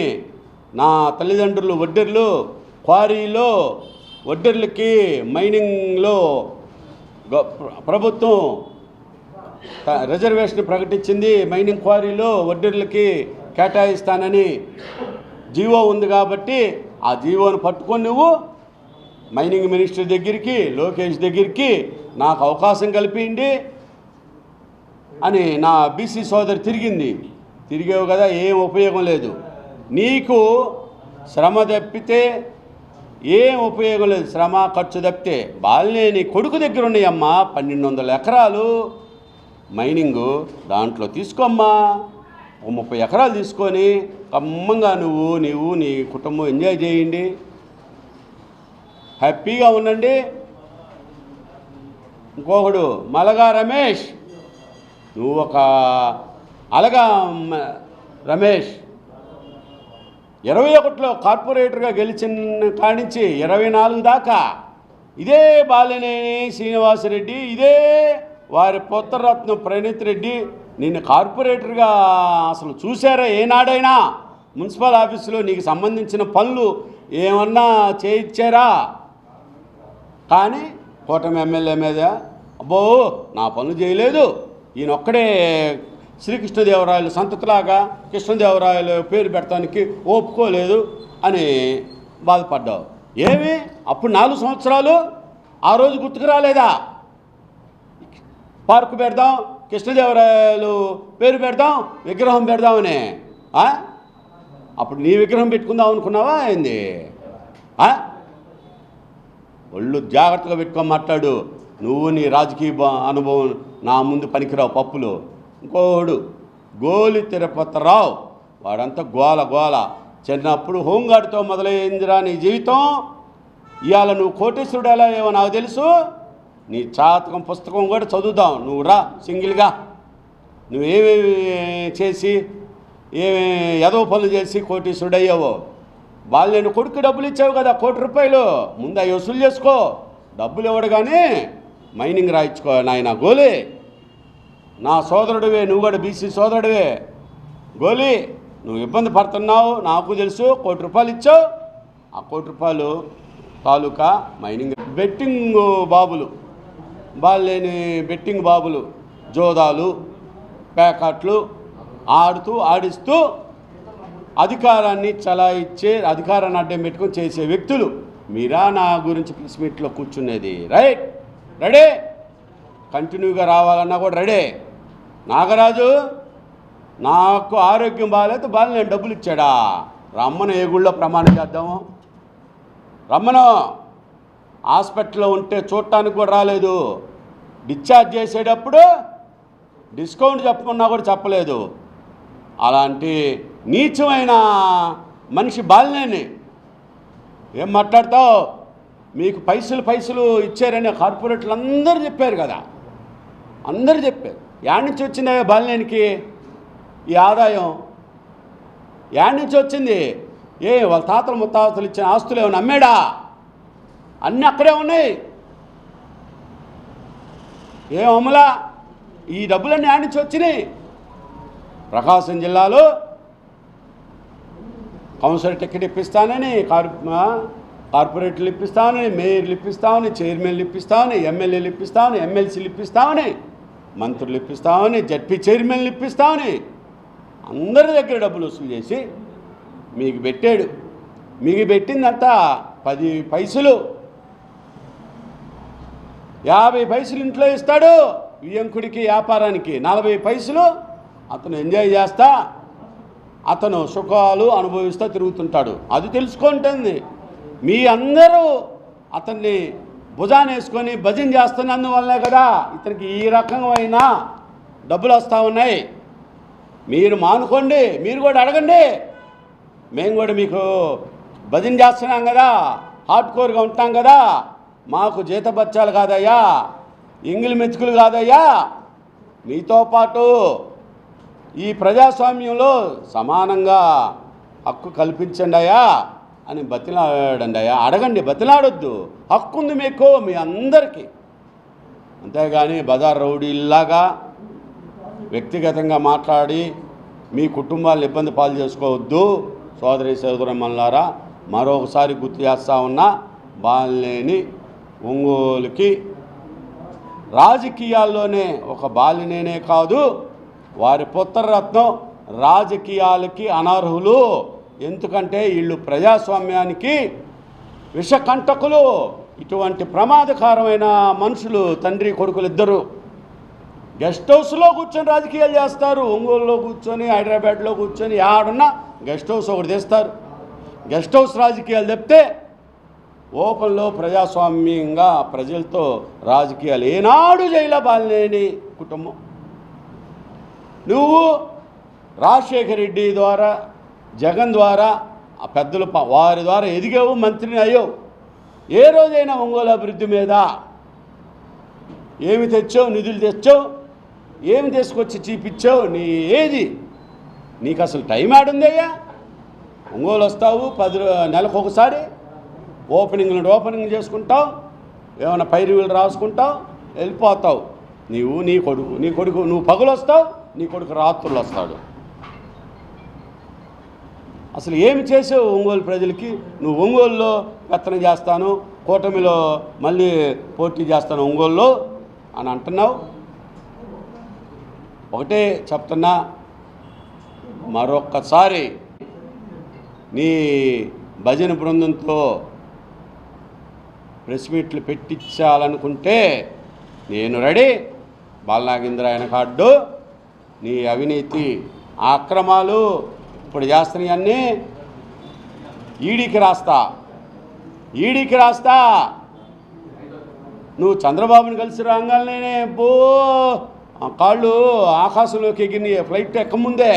నా తల్లిదండ్రులు వడ్డెర్లు క్వారీలో వడ్డెర్లకి మైనింగ్లో ప్రభుత్వం రిజర్వేషన్ ప్రకటించింది. మైనింగ్ క్వారీలో వడ్డెర్లకి కేటాయిస్తానని జీవో ఉంది కాబట్టి ఆ జీవోను పట్టుకొని నువ్వు మైనింగ్ మినిస్టర్ దగ్గరికి, లోకేష్ దగ్గరికి నాకు అవకాశం కల్పిండి అని నా బీసీ సోదరి తిరిగేవు కదా, ఏం ఉపయోగం లేదు. నీకు శ్రమ తప్పితే ఏం ఉపయోగం లేదు, శ్రమ ఖర్చు తప్పితే. బాలినేని కొడుకు దగ్గర ఉన్నాయమ్మా 1200 ఎకరాలు మైనింగు, దాంట్లో తీసుకోమ్మా 30 ఎకరాలు తీసుకొని కమ్మంగా నీవు నీ కుటుంబం ఎంజాయ్ చేయండి, హ్యాపీగా ఉండండి. ఇంకొకడు మలగా రమేష్, నువ్వు ఒక అలగా రమేష్ 21లో కార్పొరేటర్గా గెలిచిన కానించి 24 దాకా ఇదే బాలినేని శ్రీనివాసరెడ్డి, ఇదే వారి పుత్రరత్నం ప్రణీత్ రెడ్డి నిన్ను కార్పొరేటర్గా అసలు చూశారా ఏనాడైనా? మున్సిపల్ ఆఫీసులో నీకు సంబంధించిన పనులు ఏమన్నా చేయించారా? కానీ కూటమి ఎమ్మెల్యే మీద అబ్బో నా పనులు చేయలేదు, ఈయనొక్కడే శ్రీకృష్ణదేవరాయలు సంతతిలాగా కృష్ణదేవరాయలు పేరు పెట్టడానికి ఒప్పుకోలేదు అని బాధపడ్డావు. ఏమి అప్పుడు 4 సంవత్సరాలు ఆ రోజు గుర్తుకు రాలేదా? పార్కు పెడదాం, కృష్ణదేవరాయలు పేరు పెడదాం, విగ్రహం పెడదామని. అప్పుడు నీ విగ్రహం పెట్టుకుందాం అనుకున్నావా ఏంది? ఒళ్ళు జాగ్రత్తగా పెట్టుకొని మాట్లాడు. నువ్వు నీ రాజకీయ అనుభవం నా ముందు పనికిరావు పప్పులు. ఇంకోడు గోలి తిరుపతిరావు, వాడంతా గోల. చిన్నప్పుడు హోంగార్డుతో మొదలైందిరా నీ జీవితం. ఇవాళ నువ్వు కోటేశ్వరుడు ఎలా ఏమో నాకు తెలుసు. నీ జాతకం పుస్తకం కూడా చదువుదాం. నువ్వు రా సింగిల్గా, నువ్వేమేమి చేసి ఏదో పనులు చేసి కోటేశ్వరుడు అయ్యావో. నేను కొడుకు డబ్బులు ఇచ్చావు కదా 1 కోటి రూపాయలు, ముందు అవి వసూలు చేసుకో. డబ్బులు ఇవ్వడు కానీ మైనింగ్ రాయించుకో నాయన గోలి. నా సోదరుడివే, నువ్వు కూడా బీసీ సోదరుడివే. గోలి నువ్వు ఇబ్బంది పడుతున్నావు నాకు తెలుసు. 1 కోటి రూపాయలు ఇచ్చావు, ఆ 1 కోటి రూపాయలు తాలూకా మైనింగ్. బెట్టింగ్ బాబులు, బాలేని బెట్టింగ్ బాబులు, జోదాలు ప్యాకెట్లు ఆడిస్తూ అధికారాన్ని చలాయిచ్చే, అధికారాన్ని అడ్డం పెట్టుకొని చేసే వ్యక్తులు మీరా నా గురించి ప్రెస్ మీట్లో కూర్చునేది? రైట్, రెడీ, కంటిన్యూగా రావాలన్నా కూడా రెడీ. నాగరాజు నాకు ఆరోగ్యం బాగాలేదు, నేను డబ్బులు ఇచ్చాడా? రమ్మను, ఏ గుళ్ళో ప్రమాణం చేద్దాము. రమ్మను. హాస్పిటల్లో ఉంటే చూడటానికి కూడా రాలేదు. డిశ్చార్జ్ చేసేటప్పుడు డిస్కౌంట్ చెప్పమన్నా కూడా చెప్పలేదు. అలాంటి నీచమైన మనిషి బాలినేని ఏం మాట్లాడతావు? మీకు పైసలు ఇచ్చారని కార్పొరేటర్లు అందరూ చెప్పారు కదా, అందరూ చెప్పారు. యాడ్ నుంచి వచ్చిందా బాలినేనికి ఈ ఆదాయం? యాడ్ నుంచి వచ్చింది? వాళ్ళ తాతలు ముత్తాతలు ఇచ్చిన ఆస్తులు ఏమైనా అమ్మాడా? అన్నీ అక్కడే ఉన్నాయి. ఏం అమ్ములా? ఈ డబ్బులన్నీ యాడ్ నుంచి వచ్చినాయి. ప్రకాశం జిల్లాలో కౌన్సిలర్ టికెట్ ఇప్పిస్తానని, కార్పొరేటర్లు ఇప్పిస్తామని, మేయర్లు ఇప్పిస్తామని, చైర్మన్లు ఇప్పిస్తామని, ఎమ్మెల్యేలు ఇప్పిస్తామని, ఎమ్మెల్సీలు ఇప్పిస్తామని, మంత్రులు ఇప్పిస్తామని, జడ్పీ చైర్మన్లు ఇప్పిస్తామని అందరి దగ్గర డబ్బులు వసూలు చేసి మీకు పెట్టాడు. మీకు పెట్టిందంతా 10 పైసలు, 50 పైసలు ఇంట్లో ఇస్తాడు వియంకుడికి, వ్యాపారానికి 40 పైసలు అతను ఎంజాయ్ చేస్తా, అతను సుఖాలు అనుభవిస్తూ తిరుగుతుంటాడు. అది తెలుసుకుంటుంది. మీ అందరూ అతన్ని భుజాన్ని వేసుకొని భజన చేస్తున్నందువల్లే కదా ఇతనికి ఈ రకమైన డబ్బులు వస్తూ ఉన్నాయి. మీరు మానుకోండి, మీరు కూడా అడగండి. మేము కూడా మీకు భజన చేస్తున్నాం కదా, హార్డ్ కోర్గా ఉంటాం కదా, మాకు జీతబత్యాలు కాదయ్యా, ఎంగిలి మెతుకులు కాదయ్యా. మీతో పాటు ఈ ప్రజాస్వామ్యంలో సమానంగా హక్కు కల్పించండి అయ్యా అని బతిలాడండి అయ్యా. అడగండి, బతిలాడొద్దు. హక్కు ఉంది మీకు, మీ అందరికీ. అంతేగాని బజార్ రౌడీలాగా వ్యక్తిగతంగా మాట్లాడి మీ కుటుంబాలను ఇబ్బంది పాలు చేసుకోవద్దు. సోదరి సోదరమ్మలారా మరొకసారి గుర్తు చేస్తా ఉన్నా, బాలినేని ఒంగోలుకి రాజకీయాల్లోనే ఒక బాలినేనే కాదు, వారి పుత్రరత్నం రాజకీయాలకి అనర్హులు. ఎందుకంటే వీళ్ళు ప్రజాస్వామ్యానికి విషకంటకులు. ఇటువంటి ప్రమాదకరమైన మనుషులు తండ్రి కొడుకులు ఇద్దరు గెస్ట్ హౌస్లో కూర్చొని రాజకీయాలు చేస్తారు. ఒంగోలులో కూర్చొని, హైదరాబాద్లో కూర్చొని, ఆడున్నా గెస్ట్ హౌస్ ఒకటి తెస్తారు. గెస్ట్ హౌస్ రాజకీయాలు చెప్తే ఓపెన్లో ప్రజాస్వామ్యంగా ప్రజలతో రాజకీయాలు ఏనాడు జైలా బాలినేని కుటుంబం. నువ్వు రాజశేఖర రెడ్డి ద్వారా, జగన్ ద్వారా, ఆ పెద్దలు వారి ద్వారా ఎదిగావు, మంత్రిని అయ్యావు. ఏ రోజైనా ఒంగోలు అభివృద్ధి మీద ఏమి తెచ్చావు? నిధులు తెచ్చావు? ఏమి తీసుకొచ్చి చూపించావు? ఏది నీకు అసలు టైం ఆడుందయ్యా? ఒంగోలు వస్తావు, 10 నెలలకు ఒకసారి ఓపెనింగ్ చేసుకుంటావు, ఏమైనా పైరువులు రాసుకుంటావు, వెళ్ళిపోతావు. నీ కొడుకు నువ్వు పగులు వస్తావు, నీ కొడుకు రాత్రులు వస్తాడు. అసలు ఏమి చేసావు ఒంగోలు ప్రజలకి? నువ్వు ఒంగోలులో పెత్తనం చేస్తాను, కూటమిలో మళ్ళీ పోటీ చేస్తాను ఒంగోలులో అని అంటున్నావు. ఒకటే చెప్తున్నా, మరొక్కసారి నీ భజన బృందంతో ప్రెస్ మీట్లు పెట్టించాలనుకుంటే నేను రెడీ. బాలనాగేంద్ర ఆయన కార్డు, నీ అవినీతి అక్రమాలు ఇప్పుడు చేస్తున్నాయన్నీ ఈడీకి రాస్తా. నువ్వు చంద్రబాబుని కలిసి రాగానే కాళ్ళు ఆకాశంలోకి ఎగిరి ఫ్లైట్ ఎక్కముందే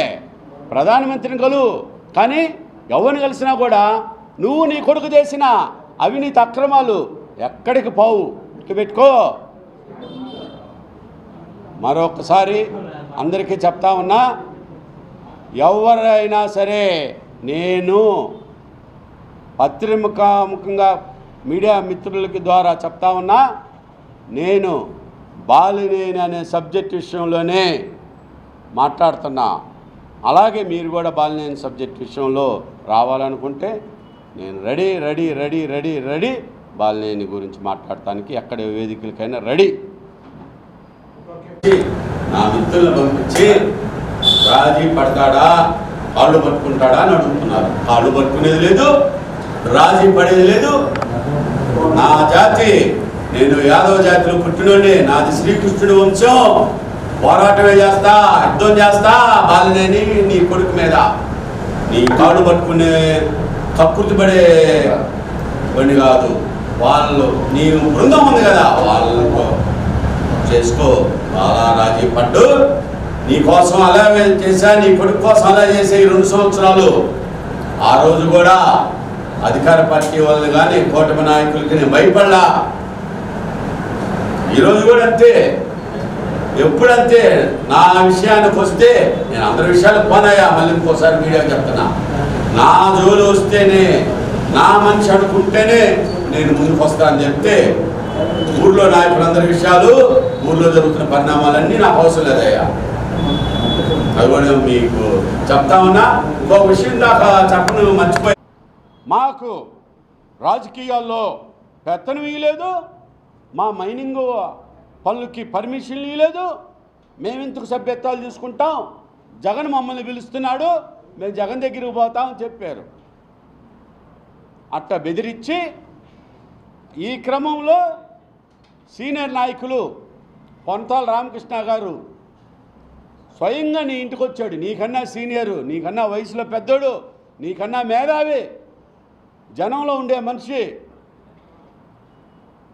ప్రధానమంత్రిని కానీ ఎవరిని కలిసినా కూడా నువ్వు నీ కొడుకు చేసిన అవినీతి అక్రమాలు ఎక్కడికి పోవు, పెట్టుకో. మరొకసారి అందరికీ చెప్తా ఉన్నా, ఎవరైనా సరే నేను పత్రిముఖంగా మీడియా మిత్రులకి ద్వారా చెప్తా ఉన్నా, నేను బాలినేని అనే సబ్జెక్ట్ విషయంలోనే మాట్లాడుతున్నా. అలాగే మీరు కూడా బాలినేని సబ్జెక్ట్ విషయంలో రావాలనుకుంటే నేను రెడీ. బాలినేని గురించి మాట్లాడటానికి ఎక్కడ వేదికలకైనా రెడీ. నా మిత్రులను పంపించి రాజీ పడతాడా, కాళ్ళు పట్టుకుంటాడా అని అడుగుతున్నారు. కాళ్ళు పట్టుకునేది లేదు, రాజీ పడేది లేదు. నా జాతి, నేను యాదవ జాతిలో పుట్టినోడే, నాది శ్రీకృష్ణుడి వంశం. పోరాటమే చేస్తా, యుద్ధం చేస్తా బాలినేని నీ కొడుకు మీద. నీ కాళ్ళు పట్టుకునే కక్కుర్తి పడే బండి కాదు. వాళ్ళు నీ బృందం ఉంది కదా, వాళ్ళతో చేసుకో. చాలా రాజీ పడ్డు. నీ కోసం అలా చేశా, నీ కొడుకు కోసం అలా చేసే ఈ 2 సంవత్సరాలు. ఆ రోజు కూడా అధికార పార్టీ వాళ్ళు కానీ కూటమి నాయకులకి నేను భయపడలా. ఈరోజు కూడా అంతే, ఎప్పుడంతే. నా విషయానికి వస్తే నేను అందరి విషయాలకు పోనాయా, మళ్ళీ ఇంకోసారి మీడియాకి చెప్తున్నా. నా జోలు వస్తేనే, నా మనిషి అనుకుంటేనే నేను ముందుకు వస్తా అని చెప్తే, ఊళ్ళో నాయకులందరి విషయాలు, ఊళ్ళో జరుగుతున్న పరిణామాలన్నీ నాకు అవసరం లేదయ్యా. అది కూడా మీకు చెప్తా ఉన్నా. ఇంకో విషయం దాకా చెప్పను మర్చిపోయి, మాకు రాజకీయాల్లో పెత్తనం ఇవ్వలేదు, మా మైనింగ్ పనులకి పర్మిషన్లు ఇవ్వలేదు, మేమెందుకు సభ్యత్వాలు తీసుకుంటాం, జగన్ మమ్మల్ని పిలుస్తున్నాడు, మేము జగన్ దగ్గరికి పోతామని చెప్పారు. అట్ట బెదిరించి ఈ క్రమంలో సీనియర్ నాయకులు పొంతాల రామకృష్ణ గారు స్వయంగా నీ ఇంటికి వచ్చాడు. నీకన్నా సీనియరు, నీకన్నా వయసులో పెద్దోడు, నీకన్నా మేధావి, జనంలో ఉండే మనిషి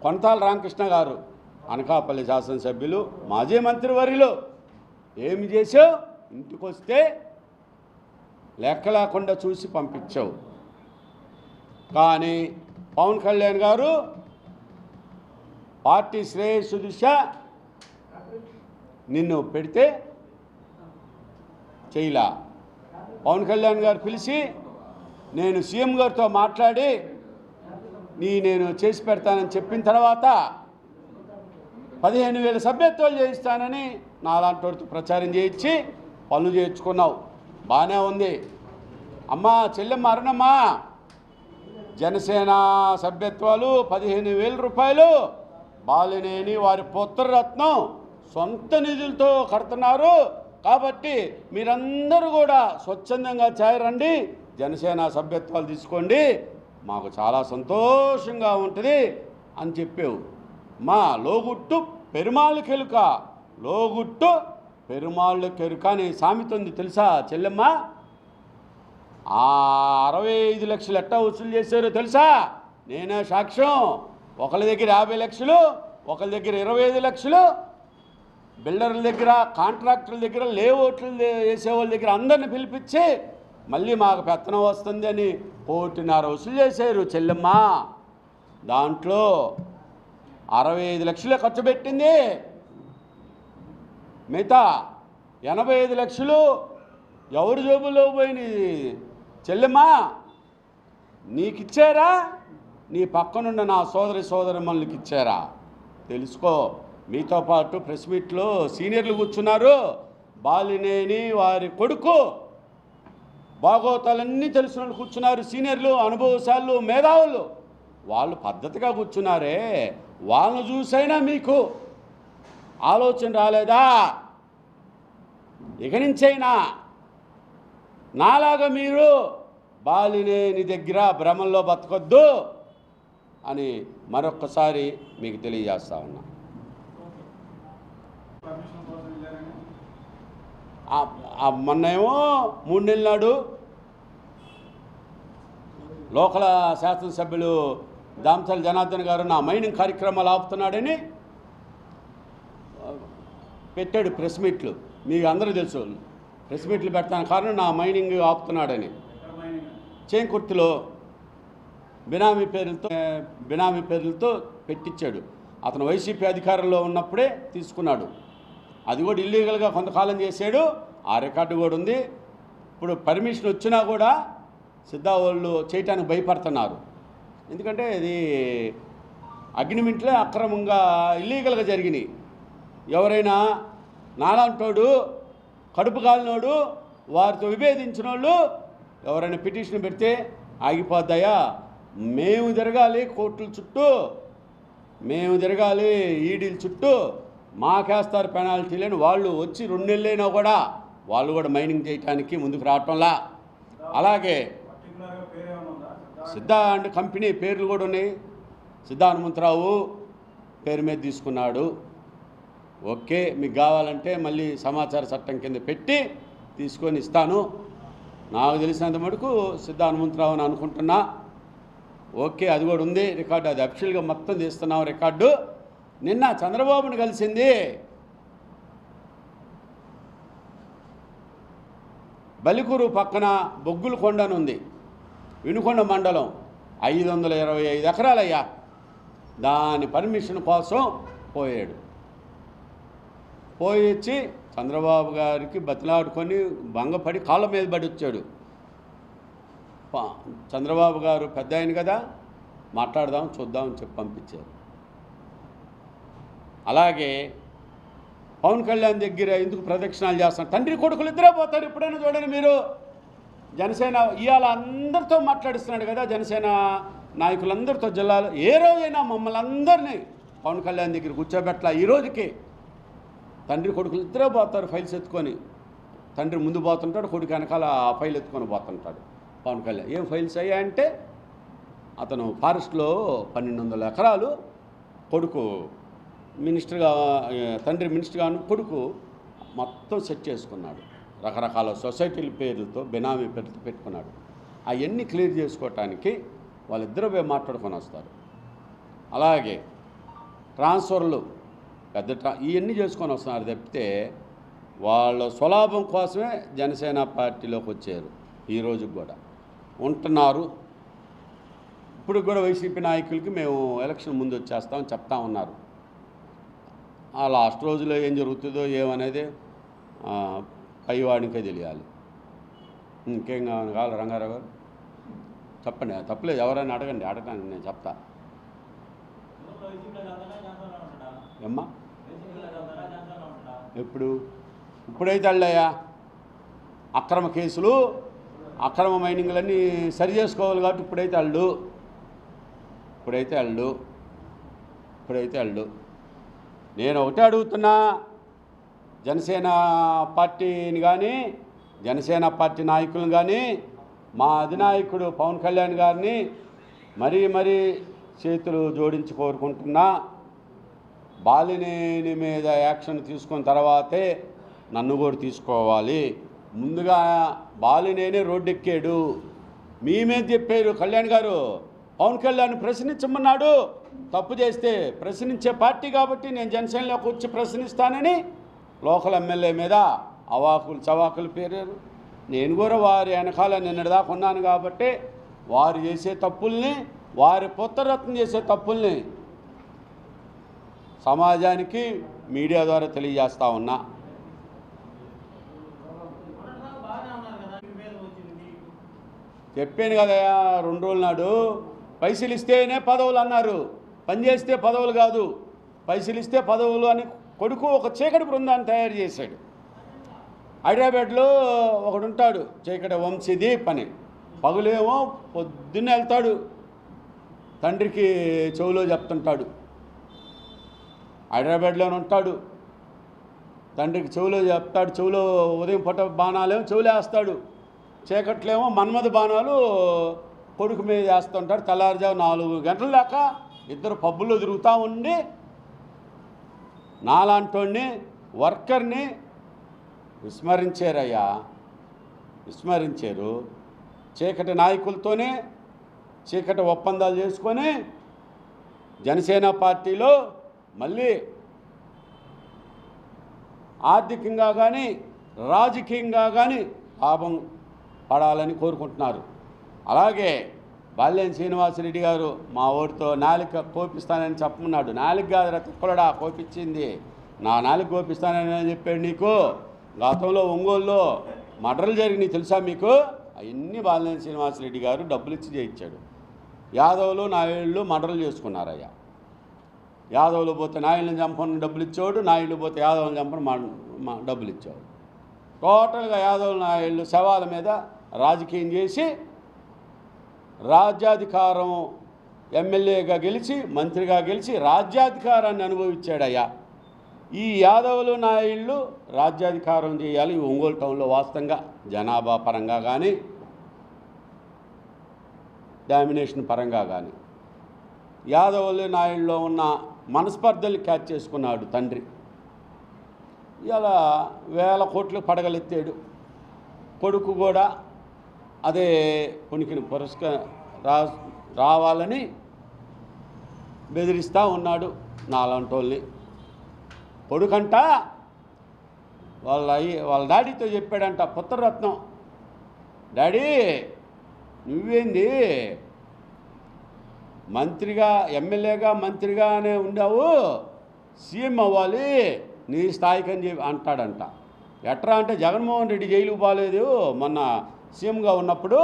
పొంతాల రామకృష్ణ గారు, అనకాపల్లి శాసనసభ్యులు, మాజీ మంత్రివర్యులు. ఏమి చేసావు? ఇంటికి వస్తే లెక్క లేకుండా చూసి పంపించావు. కానీ పవన్ కళ్యాణ్ గారు పార్టీ శ్రేయస్సు దిశ నిన్ను పెడితే చేయలా. పవన్ కళ్యాణ్ గారు పిలిచి నేను సీఎం గారితో మాట్లాడి నేను చేసి పెడతానని చెప్పిన తర్వాత 15,000 సభ్యత్వాలు చేయిస్తానని నాలాంటి వాడితో ప్రచారం చేయించి పనులు చేయించుకున్నావు. బాగానే ఉంది. అమ్మా చెల్లెమ్మ అరుణమ్మ, జనసేన సభ్యత్వాలు 15,000 రూపాయలు బాలినేని వారి పుత్రరత్నం సొంత నిధులతో కడుతున్నారు. కాబట్టి మీరందరూ కూడా స్వచ్ఛందంగా చేరండి, జనసేన సభ్యత్వాలు తీసుకోండి, మాకు చాలా సంతోషంగా ఉంటుంది అని చెప్పావు. మా లోగుట్టు పెరుమాళ్ళు కెలుక, లోగుట్టు పెరుమాళ్ళు కెరుక అని సామెత ఉంది తెలుసా చెల్లెమ్మ? ఆ 65 లక్షలు ఎట్టా వసూలు చేశారో తెలుసా? నేనే సాక్ష్యం. ఒకళ్ళ దగ్గర 50 లక్షలు, ఒకళ్ళ దగ్గర 25 లక్షలు, బిల్డర్ల దగ్గర, కాంట్రాక్టర్ల దగ్గర, లేఅవుట్లు వేసేవాళ్ళ దగ్గర అందరిని పిలిపించి మళ్ళీ మాకు పెత్తనం వస్తుంది అని 1.5 వసూలు చేశారు చెల్లెమ్మ. దాంట్లో 65 లక్షలే ఖర్చు పెట్టింది, మిగతా 85 లక్షలు ఎవరి జోబులో పోయినాయి చెల్లెమ్మ? నీకిచ్చారా? నీ పక్కనున్న నా సోదరమ్మలకి ఇచ్చారా? తెలుసుకో. మీతో పాటు ప్రెస్ మీట్లో సీనియర్లు కూర్చున్నారు. బాలినేని వారి కొడుకు భాగవతాలన్నీ తెలిసిన వాళ్ళు కూర్చున్నారు, సీనియర్లు, అనుభవశాలు, మేధావులు. వాళ్ళు పద్ధతిగా కూర్చున్నారే, వాళ్ళను చూసైనా మీకు ఆలోచన రాలేదా? ఇక నుంచైనా నాలాగా మీరు బాలినేని దగ్గర భ్రమంలో బతకొద్దు అని మరొక్కసారి మీకు తెలియజేస్తా ఉన్నా. మొన్నేమో 3 నెలల నాడు లోకల్ శాసనసభ్యులు దామచల జనార్దన్ గారు నా మైనింగ్ కార్యక్రమాలు ఆపుతున్నాడని పెట్టాడు ప్రెస్ మీట్లు. మీకు అందరూ తెలుసు, ప్రెస్ మీట్లు పెడతాను కారణం నా మైనింగ్ ఆపుతున్నాడని. చేంకుర్తిలో బినామీ పేర్లతో పెట్టించాడు. అతను వైసీపీ అధికారంలో ఉన్నప్పుడే తీసుకున్నాడు. అది కూడా ఇల్లీగల్గా కొంతకాలం చేశాడు, ఆ రికార్డు కూడా ఉంది. ఇప్పుడు పర్మిషన్ వచ్చినా కూడా సిద్ధా వాళ్ళు చేయటానికి భయపడుతున్నారు. ఎందుకంటే ఇది అగ్రిమెంట్లే అక్రమంగా ఇల్లీగల్గా జరిగినాయి. ఎవరైనా నాలాంటోడు, కడుపు కాలినోడు, వారితో విభేదించిన వాళ్ళు ఎవరైనా పిటిషన్ పెడితే ఆగిపోద్దాయా? మేము తిరగాలి కోర్టుల చుట్టూ, మేము తిరగాలి ఈడీల చుట్టూ, మాకేస్తారు పెనాల్టీలని వాళ్ళు వచ్చి 2 నెలలైనా కూడా వాళ్ళు కూడా మైనింగ్ చేయడానికి ముందుకు రావటంలా. అలాగే సిద్ధా అండ్ కంపెనీ పేర్లు కూడా ఉన్నాయి. సిద్ధా హనుమంతరావు పేరు మీద తీసుకున్నాడు. ఓకే, మీకు కావాలంటే మళ్ళీ సమాచార చట్టం కింద పెట్టి తీసుకొని ఇస్తాను. నాకు తెలిసినంత మటుకు సిద్ధా హనుమంతరావు అని అనుకుంటున్నా. ఓకే, అది కూడా ఉంది రికార్డు, అది అఫిషియల్గా మొత్తం తీస్తున్నాం రికార్డు. నిన్న చంద్రబాబుని కలిసింది బలికూరు పక్కన బొగ్గుల కొండ అని ఉంది, వినుకొండ మండలం, 525 ఎకరాలయ్యా. దాని పర్మిషన్ కోసం పోయాడు. పోయి వచ్చి చంద్రబాబు గారికి బతిలాడుకొని భంగపడి కాళ్ళ మీద పడి వచ్చాడు. చంద్రబాబు గారు పెద్ద ఆయన కదా, మాట్లాడదాం చూద్దాం అని చెప్పి పంపించారు. అలాగే పవన్ కళ్యాణ్ దగ్గర ఎందుకు ప్రదక్షిణాలు చేస్తాను? తండ్రి కొడుకులు ఇద్దరే పోతారు. ఎప్పుడైనా చూడండి మీరు. జనసేన ఇవాళ అందరితో మాట్లాడిస్తున్నాడు కదా, జనసేన నాయకులందరితో జిల్లాలో. ఏ రోజైనా మమ్మల్ని అందరినీ పవన్ కళ్యాణ్ దగ్గర కూర్చోబెట్ల. ఈ రోజుకి తండ్రి కొడుకులు ఇద్దరే పోతారు ఫైల్స్ ఎత్తుకొని. తండ్రి ముందు పోతుంటాడు, కొడుకు వెనకాల ఆ ఫైల్ ఎత్తుకొని పోతుంటాడు పవన్ కళ్యాణ్. ఏం ఫైల్స్ అయ్యాయంటే అతను ఫారెస్ట్లో 1200 ఎకరాలు కొడుకు మినిస్టర్గా, తండ్రి మినిస్టర్గా కొడుకు మొత్తం సెట్ చేసుకున్నాడు. రకరకాల సొసైటీల పేర్లతో, బినామీ పేర్లతో పెట్టుకున్నాడు. అవన్నీ క్లియర్ చేసుకోవటానికి వాళ్ళిద్దరూ పోయి మాట్లాడుకొని వస్తారు. అలాగే ట్రాన్స్ఫర్లు ఇవన్నీ చేసుకొని వస్తున్నారు తప్పితే వాళ్ళ స్వలాభం కోసమే జనసేన పార్టీలోకి వచ్చారు. ఈ రోజుకి కూడా ఉంటున్నారు. ఇప్పుడు కూడా వైసీపీ నాయకులకి మేము ఎలక్షన్ ముందు వచ్చేస్తామని చెప్తా ఉన్నారు. ఆ లాస్ట్ రోజులో ఏం జరుగుతుందో ఏమనేది పైవాడికే తెలియాలి. ఇంకేం కావాలి రంగారావు గారు? చెప్పండి, తప్పలేదు. ఎవరైనా అడగండి నేను చెప్తా. ఏమ్మా ఇప్పుడైతే అల్లయ్యా అక్రమ కేసులు అక్రమ మైనింగ్లన్నీ సరి చేసుకోవాలి కాబట్టి ఇప్పుడైతే అల్లు నేను ఒకటే అడుగుతున్నా, జనసేన పార్టీని కానీ జనసేన పార్టీ నాయకులను కానీ మా అధినాయకుడు పవన్ కళ్యాణ్ గారిని మరీ చేతులు జోడించి కోరుకుంటున్నా. బాలినేని మీద యాక్షన్ తీసుకున్న తర్వాతే నన్ను కూడా తీసుకోవాలి. ముందుగా బాలినేని రోడ్డెక్కాడు, మీ మీద చెప్పారు కళ్యాణ్ గారు. పవన్ కళ్యాణ్ ప్రశ్నించమన్నాడు, తప్పు చేస్తే ప్రశ్నించే పార్టీ కాబట్టి నేను జనసేనలోకి వచ్చి ప్రశ్నిస్తానని లోకల్ ఎమ్మెల్యే మీద అవాకులు చవాకులు పేరారు. నేను కూడా వారి వెనకాల నిన్నటిదాకా ఉన్నాను కాబట్టి వారు చేసే తప్పుల్ని, వారి పుత్రరత్నం చేసే తప్పుల్ని సమాజానికి మీడియా ద్వారా తెలియజేస్తా ఉన్నా. చెప్పాను కదా 2 రోజుల నాడు, పైసలు ఇస్తేనే పదవులు అన్నారు, పనిచేస్తే పదవులు కాదు, పైసలు ఇస్తే పదవులు అని కొడుకు ఒక చీకటి బృందాన్ని తయారు చేశాడు. హైదరాబాద్లో ఒకడు ఉంటాడు, చీకటి వంశీదీప్ అని. పగులేమో పొద్దున్నే వెళ్తాడు, తండ్రికి చెవులో చెప్తుంటాడు. హైదరాబాద్లోనే ఉంటాడు, తండ్రికి చెవులో చెప్తాడు. చెవులో ఉదయం పూట బాణాలేమో చెవులు వేస్తాడు, చీకట్లేమో మన్మథ బాణాలు కొడుకు మీద వేస్తుంటాడు. తెల్లారుజాము 4 గంటల దాకా ఇద్దరు పబ్బుల్లో తిరుగుతూ ఉండి నాలాంటోడిని వర్కర్ని విస్మరించారు. చీకటి నాయకులతోనే చీకటి ఒప్పందాలు చేసుకొని జనసేన పార్టీలో మళ్ళీ ఆర్థికంగా కానీ రాజకీయంగా కానీ లాభం పడాలని కోరుకుంటున్నారు. అలాగే బాలినేని శ్రీనివాసరెడ్డి గారు మా ఓడితో నాలుక కోపిస్తానని చెప్పమన్నాడు. నాలుగు కాదు తిప్పలడా కోపించింది, నా నాలుగు కోపిస్తానని చెప్పాడు. నీకు గతంలో ఒంగోలులో మర్డర్లు జరిగినాయి తెలుసా మీకు? అవన్నీ బాలినేని శ్రీనివాసరెడ్డి గారు డబ్బులు ఇచ్చి చేయించాడు. యాదవులు నాయుళ్ళు మర్డర్లు చేసుకున్నారయ్యా. యాదవులు పోతే నాయుళ్ళని చంపని డబ్బులు ఇచ్చేవాడు, నాయుళ్ళు పోతే యాదవులను చంపని డబ్బులు ఇచ్చేవాడు. టోటల్గా యాదవులు నాయుళ్ళు శవాల మీద రాజకీయం చేసి రాజ్యాధికారం ఎమ్మెల్యేగా గెలిచి మంత్రిగా గెలిచి రాజ్యాధికారాన్ని అనుభవించాడయ్యా. ఈ యాదవులు నాయుళ్ళు రాజ్యాధికారం చేయాలి ఈ ఒంగోలు టౌన్లో. వాస్తవంగా జనాభా పరంగా కానీ డామినేషన్ పరంగా కానీ యాదవులు నాయుళ్ళలో ఉన్న మనస్పర్ధలు క్యాచ్ చేసుకున్నాడు తండ్రి. ఇలా 1000 కోట్లు పడగలెత్తాడు. కొడుకు కూడా అదే పుణికిని రావాలని బెదిరిస్తూ ఉన్నాడు నాలాంటోళ్ళని. కొడుకంట వాళ్ళ డాడీతో చెప్పాడంట, పుత్రరత్నం, డాడీ నువ్వేంది మంత్రిగా ఎమ్మెల్యేగా మంత్రిగానే ఉండావు, సీఎం అవ్వాలి నీ స్థాయికి అని చెప్పి అంటాడంట. ఎట్రా అంటే జగన్మోహన్ రెడ్డి జైలుకు పోలేదు మొన్న సీఎంగా ఉన్నప్పుడు,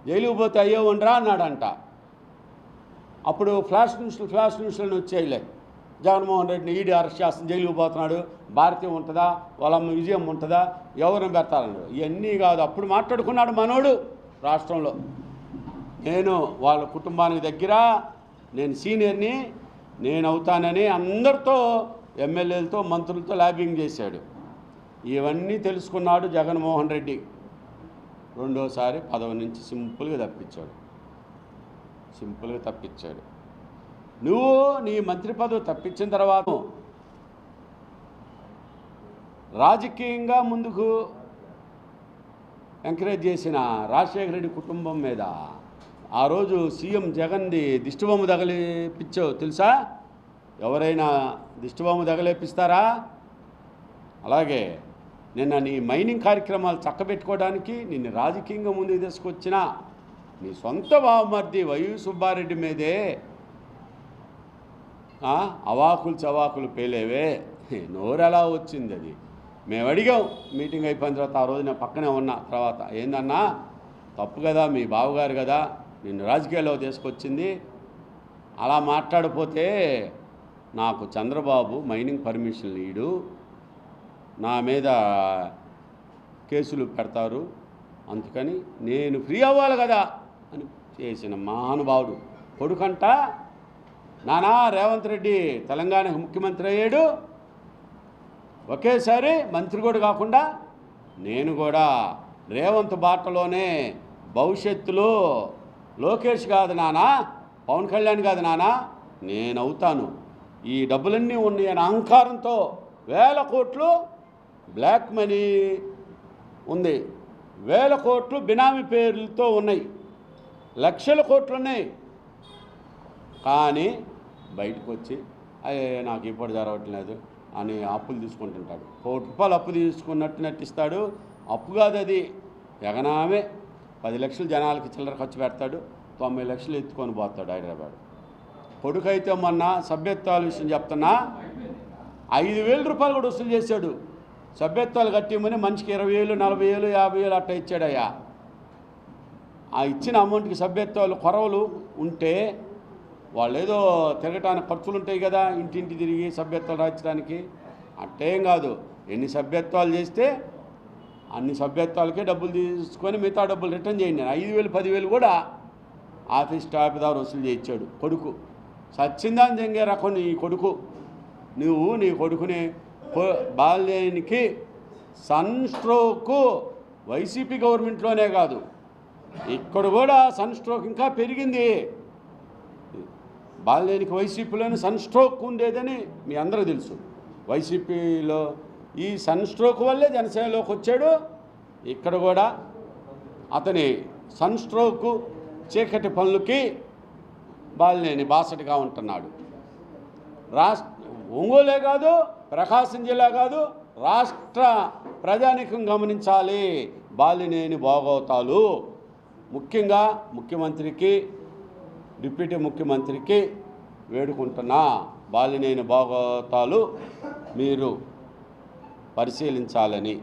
జైలుకు పోతే అయ్యో ఉండరా అన్నాడంట. అప్పుడు ఫ్లాష్ న్యూస్లను వచ్చేయలే, జగన్మోహన్ రెడ్డిని ఈడీ అరెస్ట్ చేస్తుంది, జైలుకు పోతున్నాడు, భారతీయం ఉంటుందా, వాళ్ళమ్మ విజయం ఉంటుందా, ఎవరిని పెడతారన్నాడు. ఇవన్నీ కాదు, అప్పుడు మాట్లాడుకున్నాడు మనోడు రాష్ట్రంలో. నేను వాళ్ళ కుటుంబానికి దగ్గర, నేను సీనియర్ని, నేను అవుతానని అందరితో ఎమ్మెల్యేలతో మంత్రులతో లాబింగ్ చేశాడు. ఇవన్నీ తెలుసుకున్నాడు జగన్మోహన్ రెడ్డి. రెండోసారి పదవి నుంచి సింపుల్గా తప్పించాడు. నువ్వు నీ మంత్రి పదవి తప్పించిన తర్వాత రాజకీయంగా ముందుకు ఎంకరేజ్ చేసిన రాజశేఖర రెడ్డి కుటుంబం మీద ఆ రోజు సీఎం జగన్ది దిష్టిబొమ్మ తగిలిపించావు తెలుసా? ఎవరైనా దిష్టిబొమ్మ తగిలిపిస్తారా? అలాగే నిన్న నీ మైనింగ్ కార్యక్రమాలు చక్కబెట్టుకోవడానికి నిన్ను రాజకీయంగా ముందుకు తీసుకొచ్చిన నీ సొంత బావమర్ది వైవి సుబ్బారెడ్డి మీదే అవాకులు చవాకులు పేలేవే. నోరు ఎలా వచ్చింది అది? మేము అడిగాం మీటింగ్ అయిపోయిన తర్వాత. ఆ రోజు నేను పక్కనే ఉన్నా. తర్వాత ఏందన్నా తప్పు కదా, మీ బావగారు కదా నిన్ను రాజకీయాల్లో తీసుకొచ్చింది, అలా మాట్లాడిపోతే నాకు చంద్రబాబు మైనింగ్ పర్మిషన్ లీడు, నా మీద కేసులు పెడతారు. అందుకని నేను ఫ్రీ అవ్వాలి కదా అని చేసిన మహానుభావుడు. కొడుకంట నానా రేవంత్ రెడ్డి తెలంగాణకు ముఖ్యమంత్రి అయ్యాడు, ఒకేసారి మంత్రి కూడా కాకుండా నేను కూడా రేవంత్ బాటలోనే భవిష్యత్తులో లోకేష్ కాదు నానా, పవన్ కళ్యాణ్ కాదు నానా, నేను అవుతాను. ఈ డబ్బులన్నీ ఉన్నాయని అహంకారంతో 1000 కోట్లు బ్లాక్ మనీ ఉంది, 1000 కోట్లు బినామీ పేర్లతో ఉన్నాయి, లక్షల కోట్లు ఉన్నాయి. కానీ బయటకు వచ్చి అయ్యే నాకు ఇప్పుడు జరగట్లేదు అని అప్పులు తీసుకుంటుంటాడు. ₹1 అప్పు తీసుకున్నట్టు నటిస్తాడు. అప్పు కాదు అది, ఎగనామే 10 లక్షలు జనాలకి చిల్లర ఖర్చు పెడతాడు, 90 లక్షలు ఎత్తుకొని పోతాడు హైదరాబాద్. కొడుకైతే మొన్న సభ్యత్వాల విషయం చెప్తున్నా, ₹5,000 కూడా వసూలు చేశాడు. సభ్యత్వాలు కట్టిమని మనిషికి 20,000, 40,000, 50,000 అట్లా ఇచ్చాడయ్యా. ఆ ఇచ్చిన అమౌంట్కి సభ్యత్వాలు కొరవలు ఉంటే వాళ్ళు ఏదో తిరగటానికి ఖర్చులు ఉంటాయి కదా, ఇంటింటి తిరిగి సభ్యత్వాలు రాయించడానికి, అట్టేం కాదు. ఎన్ని సభ్యత్వాలు చేస్తే అన్ని సభ్యత్వాలకే డబ్బులు తీసుకొని మిగతా డబ్బులు రిటర్న్ చేయండి. 5,000, 10,000 కూడా ఆఫీస్ స్టాఫ్ ద్వారా వసూలు చేయించాడు కొడుకు. సచ్చిందాన్ని జంగే రకం నీ కొడుకు. నువ్వు నీ కొడుకుని బాల్యానికి సన్ స్ట్రోక్ వైసీపీ గవర్నమెంట్లోనే కాదు, ఇక్కడ కూడా సన్ స్ట్రోక్ ఇంకా పెరిగింది. బాల్యానికి వైసీపీలోనే సన్ స్ట్రోక్ ఉండేదని మీ అందరూ తెలుసు. వైసీపీలో ఈ సన్ స్ట్రోక్ వల్లే జనసేనలోకి వచ్చాడు. ఇక్కడ కూడా అతని సన్ స్ట్రోక్ చీకటి పనులకి బాలినేని బాసటగా ఉంటున్నాడు. ఒంగోలే కాదు, ప్రకాశం జిల్లా కాదు, రాష్ట్ర ప్రజానీకం గమనించాలి బాలినేని బాగోతాలు. ముఖ్యంగా ముఖ్యమంత్రికి, డిప్యూటీ ముఖ్యమంత్రికి వేడుకుంటున్నా, బాలినేని బాగోతాలు మీరు పరిశీలించాలని.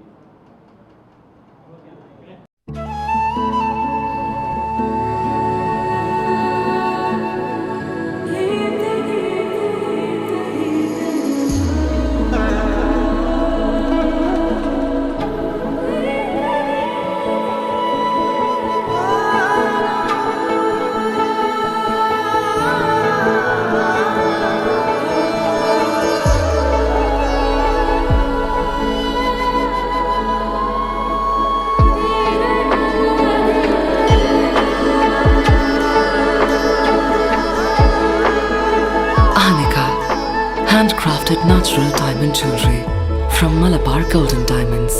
Handcrafted natural diamond jewelry from Malabar Golden Diamonds.